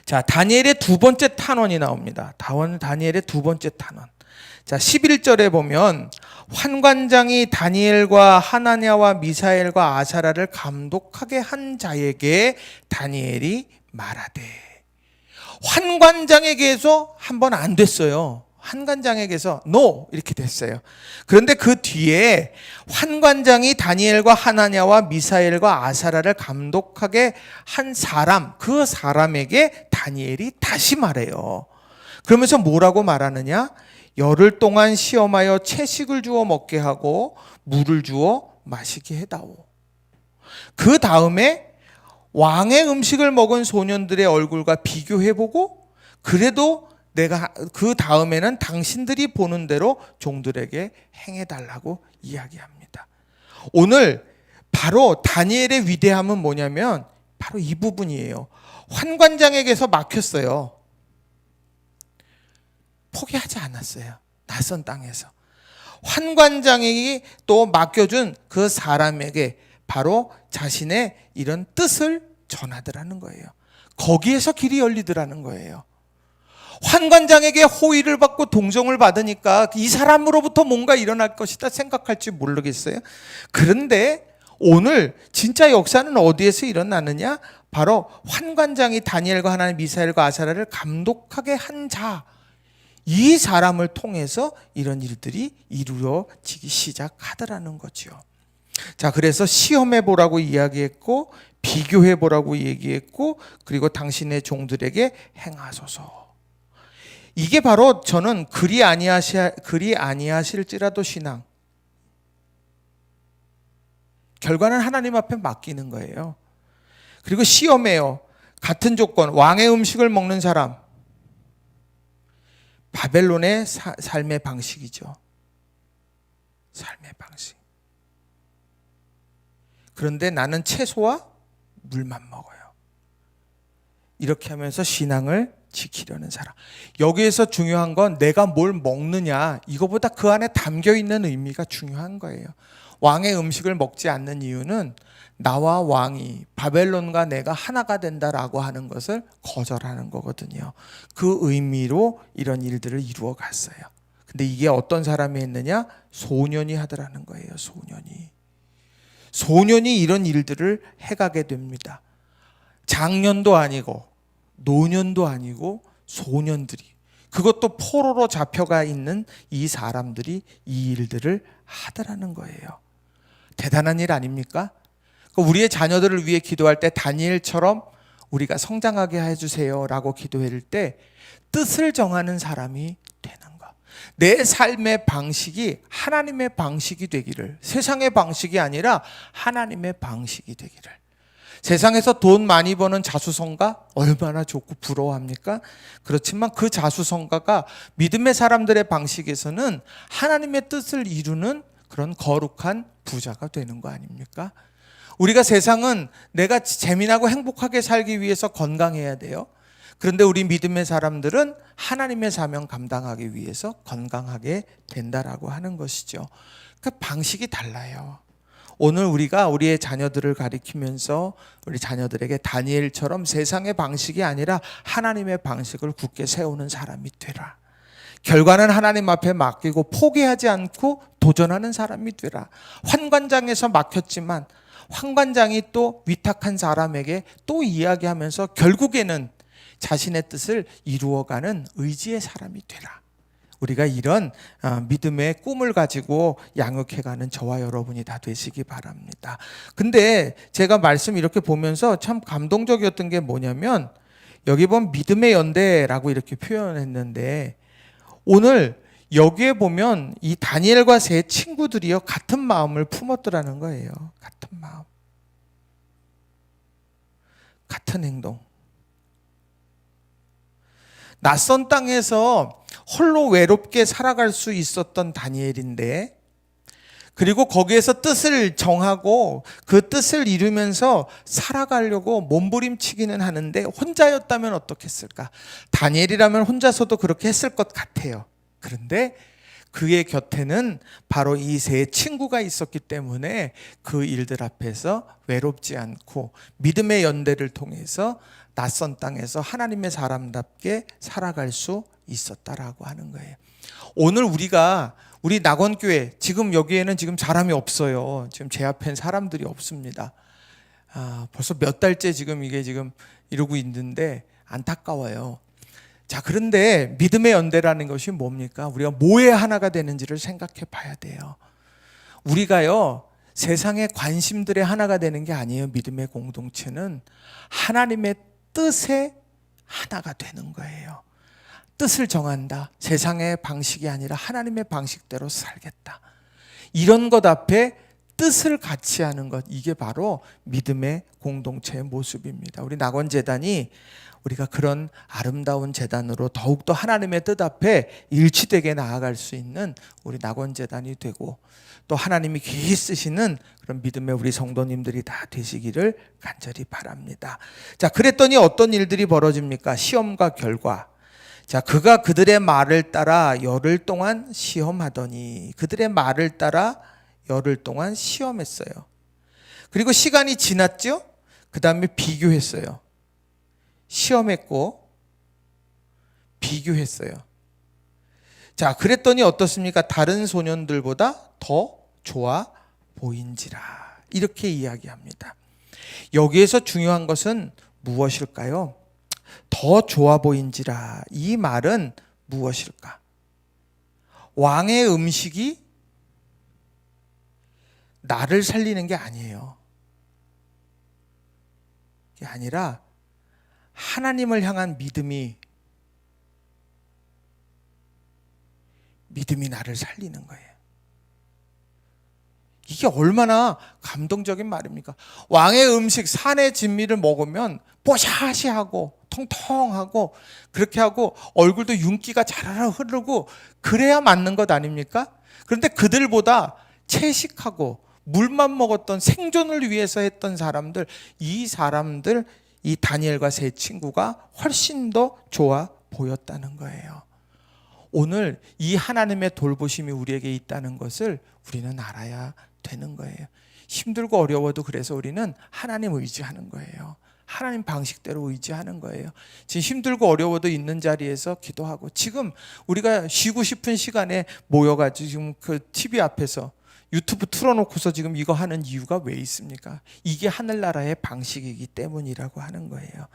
자, 다니엘의 두 번째 탄원이 나옵니다. 다니엘의 두 번째 탄원. 자, 11절에 보면 환관장이 다니엘과 하나냐와 미사엘과 아사라를 감독하게 한 자에게 다니엘이 말하되. 환관장에게서 한번 안 됐어요. 환관장에게서 NO 이렇게 됐어요. 그런데 그 뒤에 환관장이 다니엘과 하나냐와 미사엘과 아사라를 감독하게 한 사람, 그 사람에게 다니엘이 다시 말해요. 그러면서 뭐라고 말하느냐? 열흘 동안 시험하여 채식을 주어 먹게 하고 물을 주어 마시게 해다오. 그 다음에 왕의 음식을 먹은 소년들의 얼굴과 비교해보고 그래도 내가 그 다음에는 당신들이 보는 대로 종들에게 행해달라고 이야기합니다. 오늘 바로 다니엘의 위대함은 뭐냐면 바로 이 부분이에요. 환관장에게서 막혔어요. 포기하지 않았어요. 낯선 땅에서. 환관장이 또 맡겨준 그 사람에게 바로 자신의 이런 뜻을 전하더라는 거예요. 거기에서 길이 열리더라는 거예요. 환관장에게 호의를 받고 동정을 받으니까 이 사람으로부터 뭔가 일어날 것이다 생각할지 모르겠어요. 그런데 오늘 진짜 역사는 어디에서 일어나느냐? 바로 환관장이 다니엘과 하나님 미사엘과 아사라를 감독하게 한 자, 이 사람을 통해서 이런 일들이 이루어지기 시작하더라는 거죠. 자, 그래서 시험해 보라고 이야기했고 비교해 보라고 얘기했고 그리고 당신의 종들에게 행하소서. 이게 바로 저는 그리 아니하실지라도 신앙. 결과는 하나님 앞에 맡기는 거예요. 그리고 시험해요. 같은 조건, 왕의 음식을 먹는 사람. 바벨론의 삶의 방식이죠. 삶의 방식. 그런데 나는 채소와 물만 먹어요. 이렇게 하면서 신앙을 지키려는 사람. 여기에서 중요한 건 내가 뭘 먹느냐, 이거보다 그 안에 담겨 있는 의미가 중요한 거예요. 왕의 음식을 먹지 않는 이유는 나와 왕이, 바벨론과 내가 하나가 된다라고 하는 것을 거절하는 거거든요. 그 의미로 이런 일들을 이루어 갔어요. 근데 이게 어떤 사람이 했느냐? 소년이 하더라는 거예요. 소년이 이런 일들을 해가게 됩니다. 장년도 아니고 노년도 아니고 소년들이, 그것도 포로로 잡혀가 있는 이 사람들이 이 일들을 하더라는 거예요. 대단한 일 아닙니까? 우리의 자녀들을 위해 기도할 때 다니엘처럼 우리가 성장하게 해주세요 라고 기도할 때 뜻을 정하는 사람이 되는 것. 내 삶의 방식이 하나님의 방식이 되기를, 세상의 방식이 아니라 하나님의 방식이 되기를. 세상에서 돈 많이 버는 자수성가 얼마나 좋고 부러워합니까? 그렇지만 그 자수성가가 믿음의 사람들의 방식에서는 하나님의 뜻을 이루는 그런 거룩한 부자가 되는 거 아닙니까? 우리가 세상은 내가 재미나고 행복하게 살기 위해서 건강해야 돼요. 그런데 우리 믿음의 사람들은 하나님의 사명 감당하기 위해서 건강하게 된다라고 하는 것이죠. 그 방식이 달라요. 오늘 우리가 우리의 자녀들을 가리키면서 우리 자녀들에게 다니엘처럼 세상의 방식이 아니라 하나님의 방식을 굳게 세우는 사람이 되라. 결과는 하나님 앞에 맡기고 포기하지 않고 도전하는 사람이 되라. 환관장에서 막혔지만 환관장이 또 위탁한 사람에게 또 이야기하면서 결국에는 자신의 뜻을 이루어가는 의지의 사람이 되라. 우리가 이런 믿음의 꿈을 가지고 양육해가는 저와 여러분이 다 되시기 바랍니다. 근데 제가 말씀 이렇게 보면서 참 감동적이었던 게 뭐냐면, 여기 보면 믿음의 연대라고 이렇게 표현했는데, 오늘 여기에 보면 이 다니엘과 세 친구들이요 같은 마음을 품었더라는 거예요. 같은 마음, 같은 행동. 낯선 땅에서 홀로 외롭게 살아갈 수 있었던 다니엘인데, 그리고 거기에서 뜻을 정하고 그 뜻을 이루면서 살아가려고 몸부림치기는 하는데, 혼자였다면 어떻겠을까? 다니엘이라면 혼자서도 그렇게 했을 것 같아요. 그런데 그의 곁에는 바로 이 세 친구가 있었기 때문에 그 일들 앞에서 외롭지 않고 믿음의 연대를 통해서 낯선 땅에서 하나님의 사람답게 살아갈 수 있었다라고 하는 거예요. 오늘 우리 낙원교회, 지금 여기에는 지금 사람이 없어요. 지금 제 앞엔 사람들이 없습니다. 벌써 몇 달째 지금 이게 지금 이러고 있는데 안타까워요. 자, 그런데 믿음의 연대라는 것이 뭡니까? 우리가 뭐에 하나가 되는지를 생각해 봐야 돼요. 우리가요, 세상의 관심들의 하나가 되는 게 아니에요. 믿음의 공동체는 하나님의 뜻에 하나가 되는 거예요. 뜻을 정한다. 세상의 방식이 아니라 하나님의 방식대로 살겠다. 이런 것 앞에 뜻을 같이 하는 것, 이게 바로 믿음의 공동체의 모습입니다. 우리 낙원재단이 우리가 그런 아름다운 재단으로 더욱더 하나님의 뜻 앞에 일치되게 나아갈 수 있는 우리 낙원재단이 되고, 또 하나님이 귀히 쓰시는 그런 믿음의 우리 성도님들이 다 되시기를 간절히 바랍니다. 자, 그랬더니 어떤 일들이 벌어집니까? 시험과 결과. 자, 그가 그들의 말을 따라 열흘 동안 시험하더니, 그들의 말을 따라 열흘 동안 시험했어요. 그리고 시간이 지났죠? 그 다음에 비교했어요. 시험했고 비교했어요. 자, 그랬더니 어떻습니까? 다른 소년들보다 더 좋아 보인지라, 이렇게 이야기합니다. 여기에서 중요한 것은 무엇일까요? 더 좋아 보인지라, 이 말은 무엇일까? 왕의 음식이 나를 살리는 게 아니에요. 그게 아니라 하나님을 향한 믿음이 나를 살리는 거예요. 이게 얼마나 감동적인 말입니까? 왕의 음식, 산의 진미를 먹으면 뽀샤시하고 통통하고 그렇게 하고 얼굴도 윤기가 자라라 흐르고 그래야 맞는 것 아닙니까? 그런데 그들보다 채식하고 물만 먹었던, 생존을 위해서 했던 사람들, 이 사람들 이 다니엘과 세 친구가 훨씬 더 좋아 보였다는 거예요. 오늘 이 하나님의 돌보심이 우리에게 있다는 것을 우리는 알아야 되는 거예요. 힘들고 어려워도 그래서 우리는 하나님 의지하는 거예요. 하나님 방식대로 의지하는 거예요. 지금 힘들고 어려워도 있는 자리에서 기도하고, 지금 우리가 쉬고 싶은 시간에 모여가지고 지금 그 TV 앞에서 유튜브 틀어놓고서 지금 이거 하는 이유가 왜 있습니까? 이게 하늘나라의 방식이기 때문이라고 하는 거예요.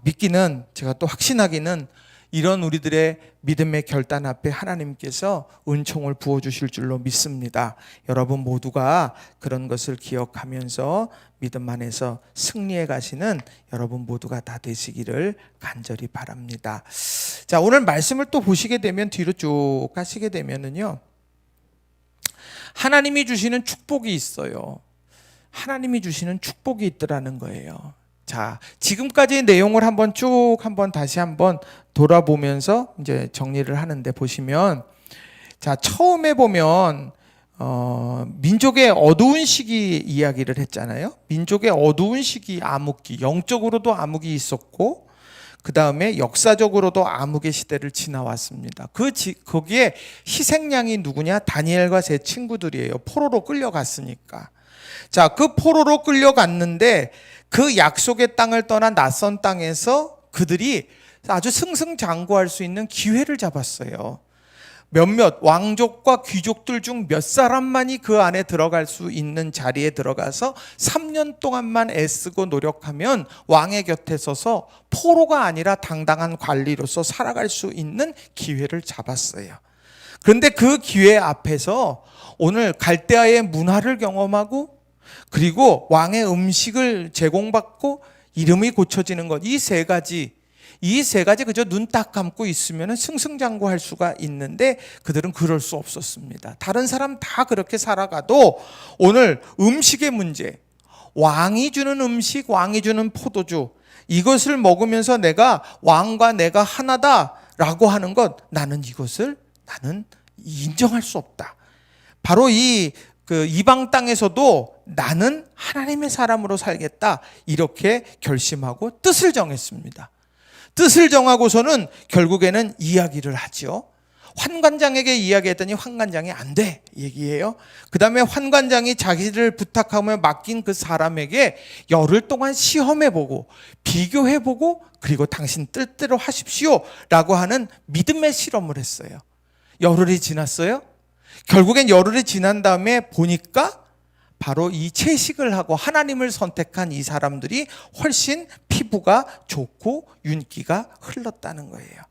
믿기는, 제가 또 확신하기는 이런 우리들의 믿음의 결단 앞에 하나님께서 은총을 부어주실 줄로 믿습니다. 여러분 모두가 그런 것을 기억하면서 믿음 안에서 승리해 가시는 여러분 모두가 다 되시기를 간절히 바랍니다. 자, 오늘 말씀을 또 보시게 되면, 뒤로 쭉 가시게 되면은요, 하나님이 주시는 축복이 있어요. 하나님이 주시는 축복이 있더라는 거예요. 자, 지금까지의 내용을 다시 한번 돌아보면서 이제 정리를 하는데, 보시면, 자, 처음에 보면 민족의 어두운 시기 이야기를 했잖아요. 민족의 어두운 시기, 암흑기, 영적으로도 암흑이 있었고, 그 다음에 역사적으로도 암흑의 시대를 지나왔습니다. 거기에 희생양이 누구냐? 다니엘과 세 친구들이에요. 포로로 끌려갔으니까. 자, 그 포로로 끌려갔는데 그 약속의 땅을 떠난 낯선 땅에서 그들이 아주 승승장구할 수 있는 기회를 잡았어요. 몇몇 왕족과 귀족들 중 몇 사람만이 그 안에 들어갈 수 있는 자리에 들어가서 3년 동안만 애쓰고 노력하면 왕의 곁에 서서 포로가 아니라 당당한 관리로서 살아갈 수 있는 기회를 잡았어요. 그런데 그 기회 앞에서 오늘 갈대아의 문화를 경험하고, 그리고 왕의 음식을 제공받고 이름이 고쳐지는 것, 이 세 가지 그저 눈 딱 감고 있으면 승승장구할 수가 있는데 그들은 그럴 수 없었습니다. 다른 사람 다 그렇게 살아가도 오늘 음식의 문제, 왕이 주는 음식, 왕이 주는 포도주, 이것을 먹으면서 내가 왕과 내가 하나다라고 하는 것, 나는 인정할 수 없다. 바로 이방 땅에서도 나는 하나님의 사람으로 살겠다, 이렇게 결심하고 뜻을 정했습니다. 뜻을 정하고서는 결국에는 이야기를 하죠. 환관장에게 이야기했더니 환관장이 안 돼 얘기해요. 그 다음에 환관장이 자기를 부탁하며 맡긴 그 사람에게 열흘 동안 시험해보고 비교해보고, 그리고 당신 뜻대로 하십시오 라고 하는 믿음의 실험을 했어요. 열흘이 지났어요. 결국엔 열흘이 지난 다음에 보니까 바로 이 채식을 하고 하나님을 선택한 이 사람들이 훨씬 피부가 좋고 윤기가 흘렀다는 거예요.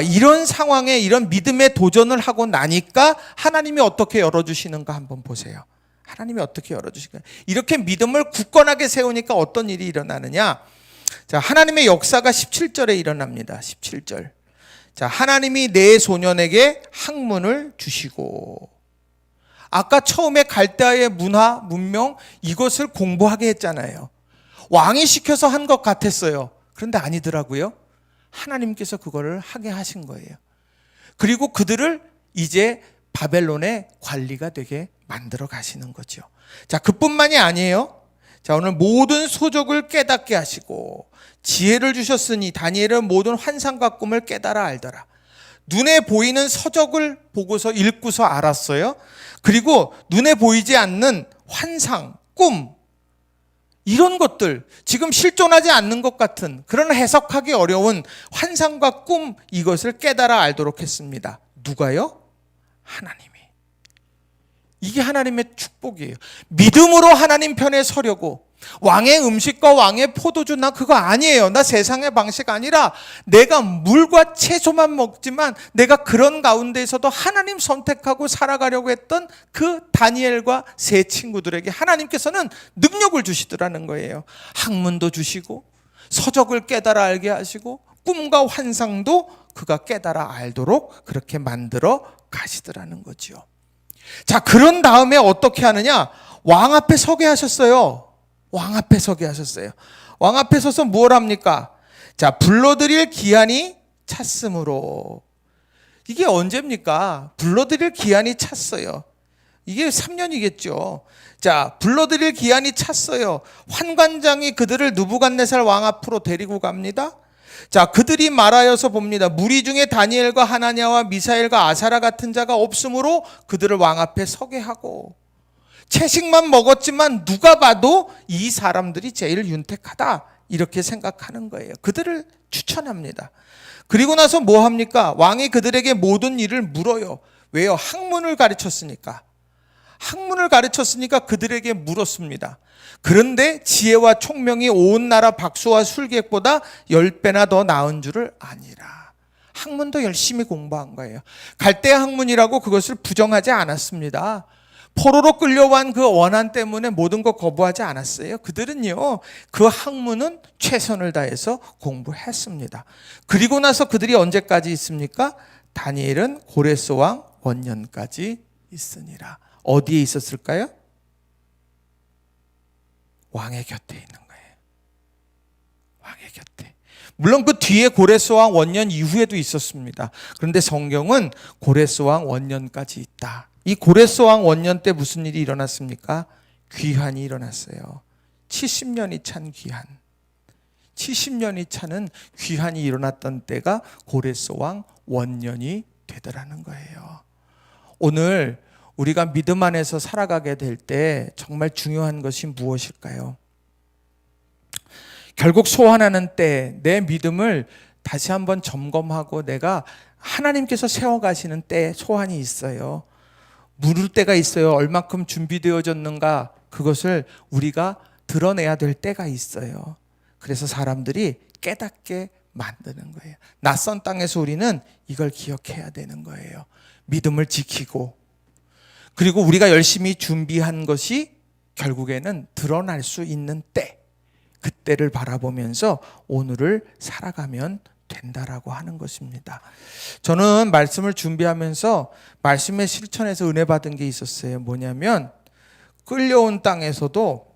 이런 상황에 이런 믿음의 도전을 하고 나니까 하나님이 어떻게 열어주시는가 한번 보세요. 하나님이 어떻게 열어주시는가. 이렇게 믿음을 굳건하게 세우니까 어떤 일이 일어나느냐. 자, 하나님의 역사가 17절에 일어납니다. 17절. 자, 하나님이 내 소년에게 학문을 주시고, 아까 처음에 갈대아의 문화, 문명, 이것을 공부하게 했잖아요. 왕이 시켜서 한 것 같았어요. 그런데 아니더라고요. 하나님께서 그거를 하게 하신 거예요. 그리고 그들을 이제 바벨론의 관리가 되게 만들어 가시는 거죠. 자, 그뿐만이 아니에요. 자, 오늘 모든 소적을 깨닫게 하시고 지혜를 주셨으니 다니엘은 모든 환상과 꿈을 깨달아 알더라. 눈에 보이는 서적을 보고서 읽고서 알았어요. 그리고 눈에 보이지 않는 환상, 꿈, 이런 것들, 지금 실존하지 않는 것 같은 그런 해석하기 어려운 환상과 꿈, 이것을 깨달아 알도록 했습니다. 누가요? 하나님이. 이게 하나님의 축복이에요. 믿음으로 하나님 편에 서려고, 왕의 음식과 왕의 포도주, 나 그거 아니에요. 나 세상의 방식 아니라 내가 물과 채소만 먹지만 내가 그런 가운데에서도 하나님 선택하고 살아가려고 했던 그 다니엘과 세 친구들에게 하나님께서는 능력을 주시더라는 거예요. 학문도 주시고 서적을 깨달아 알게 하시고 꿈과 환상도 그가 깨달아 알도록 그렇게 만들어 가시더라는 거죠. 자, 그런 다음에 어떻게 하느냐? 왕 앞에 서게 하셨어요. 왕 앞에 서게 하셨어요. 왕 앞에 서서 무엇 합니까? 자, 불러드릴 기한이 찼으므로. 이게 언제입니까? 불러드릴 기한이 찼어요. 이게 3년이겠죠. 자, 불러들일 기한이 찼어요. 환관장이 그들을 느부갓네살 왕 앞으로 데리고 갑니다. 자, 그들이 말하여서 봅니다. 무리 중에 다니엘과 하나냐와 미사엘과 아사랴 같은 자가 없으므로 그들을 왕 앞에 서게 하고, 채식만 먹었지만 누가 봐도 이 사람들이 제일 윤택하다 이렇게 생각하는 거예요. 그들을 추천합니다. 그리고 나서 뭐 합니까? 왕이 그들에게 모든 일을 물어요. 왜요? 학문을 가르쳤으니까. 학문을 가르쳤으니까 그들에게 물었습니다. 그런데 지혜와 총명이 온 나라 박수와 술객보다 10배나 더 나은 줄을 아니라. 학문도 열심히 공부한 거예요. 갈대아 학문이라고 그것을 부정하지 않았습니다. 포로로 끌려온 그 원한 때문에 모든 것 거부하지 않았어요. 그들은요, 그 학문은 최선을 다해서 공부했습니다. 그리고 나서 그들이 언제까지 있습니까? 다니엘은 고레스 왕 원년까지 있으니라. 어디에 있었을까요? 왕의 곁에 있는 거예요. 왕의 곁에. 물론 그 뒤에 고레스 왕 원년 이후에도 있었습니다. 그런데 성경은 고레스 왕 원년까지 있다. 이 고레스 왕 원년 때 무슨 일이 일어났습니까? 귀환이 일어났어요. 70년이 찬 귀환. 70년이 차는 귀환이 일어났던 때가 고레스 왕 원년이 되더라는 거예요. 오늘 우리가 믿음 안에서 살아가게 될 때 정말 중요한 것이 무엇일까요? 결국 소환하는 때 내 믿음을 다시 한번 점검하고 내가 하나님께서 세워가시는 때 소환이 있어요. 물을 때가 있어요. 얼마큼 준비되어졌는가 그것을 우리가 드러내야 될 때가 있어요. 그래서 사람들이 깨닫게 만드는 거예요. 낯선 땅에서 우리는 이걸 기억해야 되는 거예요. 믿음을 지키고, 그리고 우리가 열심히 준비한 것이 결국에는 드러날 수 있는 때, 그때를 바라보면서 오늘을 살아가면 된다라고 하는 것입니다. 저는 말씀을 준비하면서 말씀의 실천에서 은혜 받은 게 있었어요. 뭐냐면 끌려온 땅에서도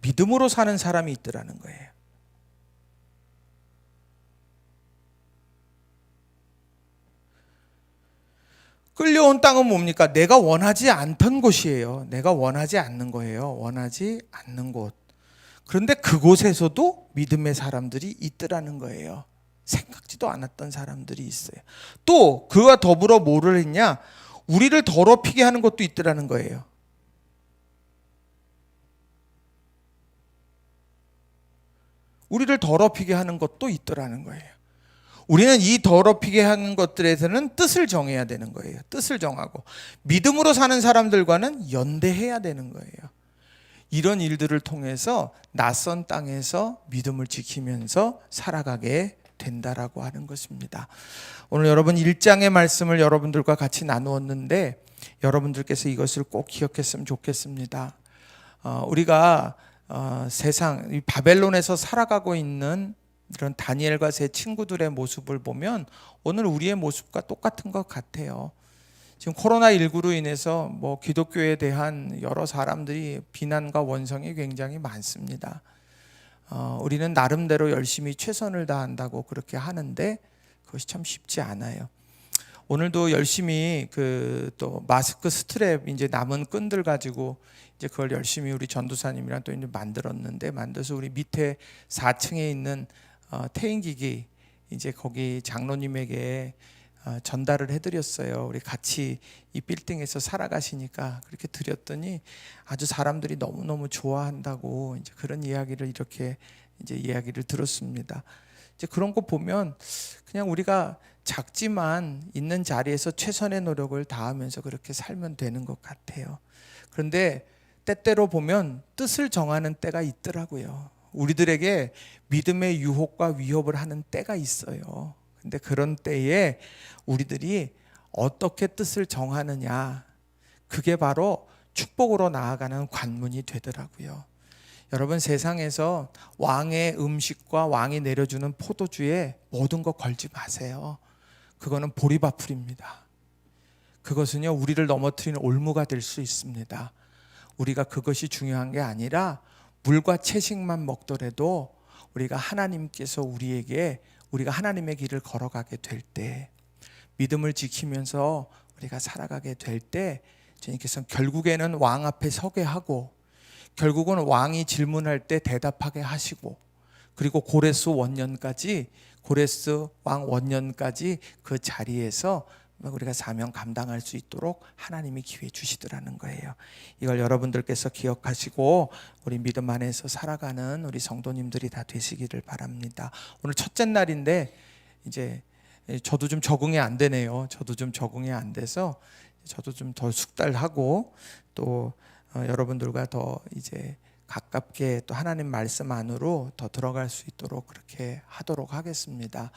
믿음으로 사는 사람이 있더라는 거예요. 끌려온 땅은 뭡니까? 내가 원하지 않던 곳이에요. 내가 원하지 않는 거예요. 원하지 않는 곳. 그런데 그곳에서도 믿음의 사람들이 있더라는 거예요. 생각지도 않았던 사람들이 있어요. 또 그와 더불어 뭐를 했냐? 우리를 더럽히게 하는 것도 있더라는 거예요. 우리를 더럽히게 하는 것도 있더라는 거예요. 우리는 이 더럽히게 하는 것들에서는 뜻을 정해야 되는 거예요. 뜻을 정하고 믿음으로 사는 사람들과는 연대해야 되는 거예요. 이런 일들을 통해서 낯선 땅에서 믿음을 지키면서 살아가게 된다라고 하는 것입니다. 오늘 여러분 1장의 말씀을 여러분들과 같이 나누었는데 여러분들께서 이것을 꼭 기억했으면 좋겠습니다. 우리가 세상 이 바벨론에서 살아가고 있는 이런 다니엘과 제 친구들의 모습을 보면 오늘 우리의 모습과 똑같은 것 같아요. 지금 코로나19로 인해서 뭐 기독교에 대한 여러 사람들이 비난과 원성이 굉장히 많습니다. 우리는 나름대로 열심히 최선을 다한다고 그렇게 하는데 그것이 참 쉽지 않아요. 오늘도 열심히 또 마스크 스트랩 이제 남은 끈들 가지고 이제 그걸 열심히 우리 전도사님이랑 또 이제 만들어서 우리 밑에 4층에 있는 태인기기 이제 거기 장로님에게 전달을 해드렸어요. 우리 같이 이 빌딩에서 살아가시니까 그렇게 드렸더니 아주 사람들이 너무너무 좋아한다고 이제 그런 이야기를 이렇게 이제 이야기를 들었습니다. 이제 그런 거 보면 그냥 우리가 작지만 있는 자리에서 최선의 노력을 다하면서 그렇게 살면 되는 것 같아요. 그런데 때때로 보면 뜻을 정하는 때가 있더라고요. 우리들에게 믿음의 유혹과 위협을 하는 때가 있어요. 근데 그런 때에 우리들이 어떻게 뜻을 정하느냐, 그게 바로 축복으로 나아가는 관문이 되더라고요. 여러분, 세상에서 왕의 음식과 왕이 내려주는 포도주에 모든 거 걸지 마세요. 그거는 보리밥풀입니다. 그것은요, 우리를 넘어뜨리는 올무가 될 수 있습니다. 우리가 그것이 중요한 게 아니라 물과 채식만 먹더라도 우리가 하나님께서 우리가 하나님의 길을 걸어가게 될 때 믿음을 지키면서 우리가 살아가게 될 때 주님께서는 결국에는 왕 앞에 서게 하고, 결국은 왕이 질문할 때 대답하게 하시고, 그리고 고레스 왕 원년까지 그 자리에서 우리가 사명 감당할 수 있도록 하나님이 기회 주시더라는 거예요. 이걸 여러분들께서 기억하시고 우리 믿음 안에서 살아가는 우리 성도님들이 다 되시기를 바랍니다. 오늘 첫째 날인데 이제 저도 좀 적응이 안 되네요. 저도 좀 적응이 안 돼서 저도 좀 더 숙달하고 또 여러분들과 더 이제 가깝게 또 하나님 말씀 안으로 더 들어갈 수 있도록 그렇게 하도록 하겠습니다.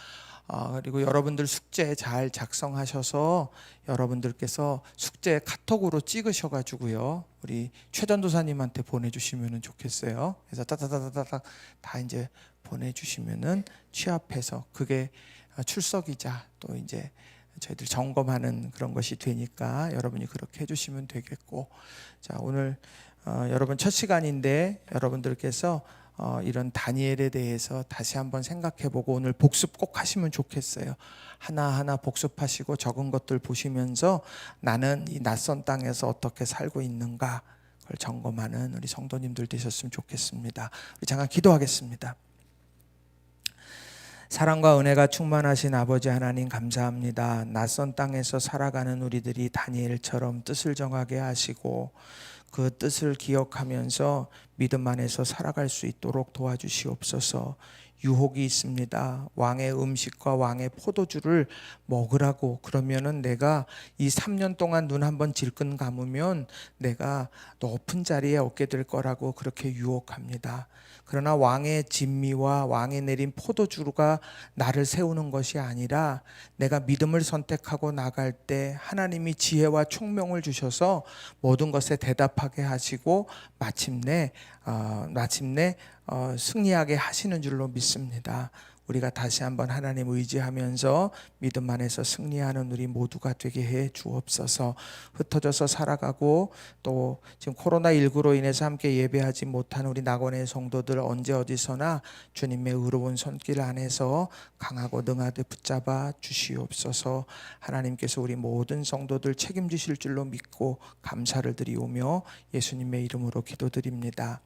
그리고 여러분들 숙제 잘 작성하셔서 여러분들께서 숙제 카톡으로 찍으셔가지고요, 우리 최전도사님한테 보내주시면 좋겠어요. 그래서 따다다다다 다 이제 보내주시면은 취합해서 그게 출석이자 또 이제 저희들 점검하는 그런 것이 되니까 여러분이 그렇게 해주시면 되겠고, 자 오늘 여러분 첫 시간인데 여러분들께서 이런 다니엘에 대해서 다시 한번 생각해보고 오늘 복습 꼭 하시면 좋겠어요. 하나하나 복습하시고 적은 것들 보시면서 나는 이 낯선 땅에서 어떻게 살고 있는가 그걸 점검하는 우리 성도님들 되셨으면 좋겠습니다. 우리 잠깐 기도하겠습니다. 사랑과 은혜가 충만하신 아버지 하나님 감사합니다. 낯선 땅에서 살아가는 우리들이 다니엘처럼 뜻을 정하게 하시고 그 뜻을 기억하면서 믿음 안에서 살아갈 수 있도록 도와주시옵소서. 유혹이 있습니다. 왕의 음식과 왕의 포도주를 먹으라고, 그러면은 내가 이 3년 동안 눈 한번 질끈 감으면 내가 높은 자리에 얻게 될 거라고 그렇게 유혹합니다. 그러나 왕의 진미와 왕의 내린 포도주가 나를 세우는 것이 아니라 내가 믿음을 선택하고 나갈 때 하나님이 지혜와 총명을 주셔서 모든 것에 대답하게 하시고 마침내 승리하게 하시는 줄로 믿습니다. 우리가 다시 한번 하나님 의지하면서 믿음 안에서 승리하는 우리 모두가 되게 해 주옵소서. 흩어져서 살아가고 또 지금 코로나19로 인해서 함께 예배하지 못한 우리 낙원의 성도들 언제 어디서나 주님의 의로운 손길 안에서 강하고 능하게 붙잡아 주시옵소서. 하나님께서 우리 모든 성도들 책임지실 줄로 믿고 감사를 드리오며 예수님의 이름으로 기도드립니다.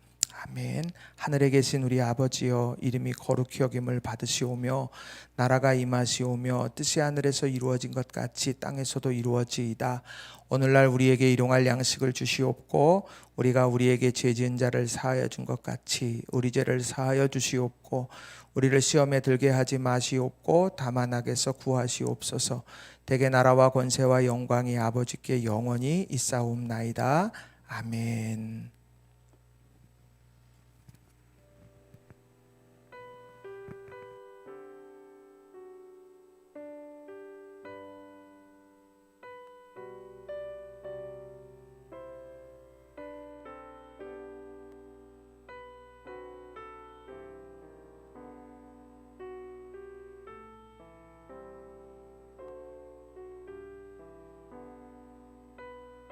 아멘. 하늘에 계신 우리 아버지여, 이름이 거룩히 여김을 받으시오며 나라가 임하시오며 뜻이 하늘에서 이루어진 것 같이 땅에서도 이루어지이다. 오늘날 우리에게 일용할 양식을 주시옵고 우리가 우리에게 죄 지은 자를 사하여 준 것 같이 우리 죄를 사하여 주시옵고 우리를 시험에 들게 하지 마시옵고 다만 악에서 구하시옵소서. 대개 나라와 권세와 영광이 아버지께 영원히 있사옵나이다. 아멘.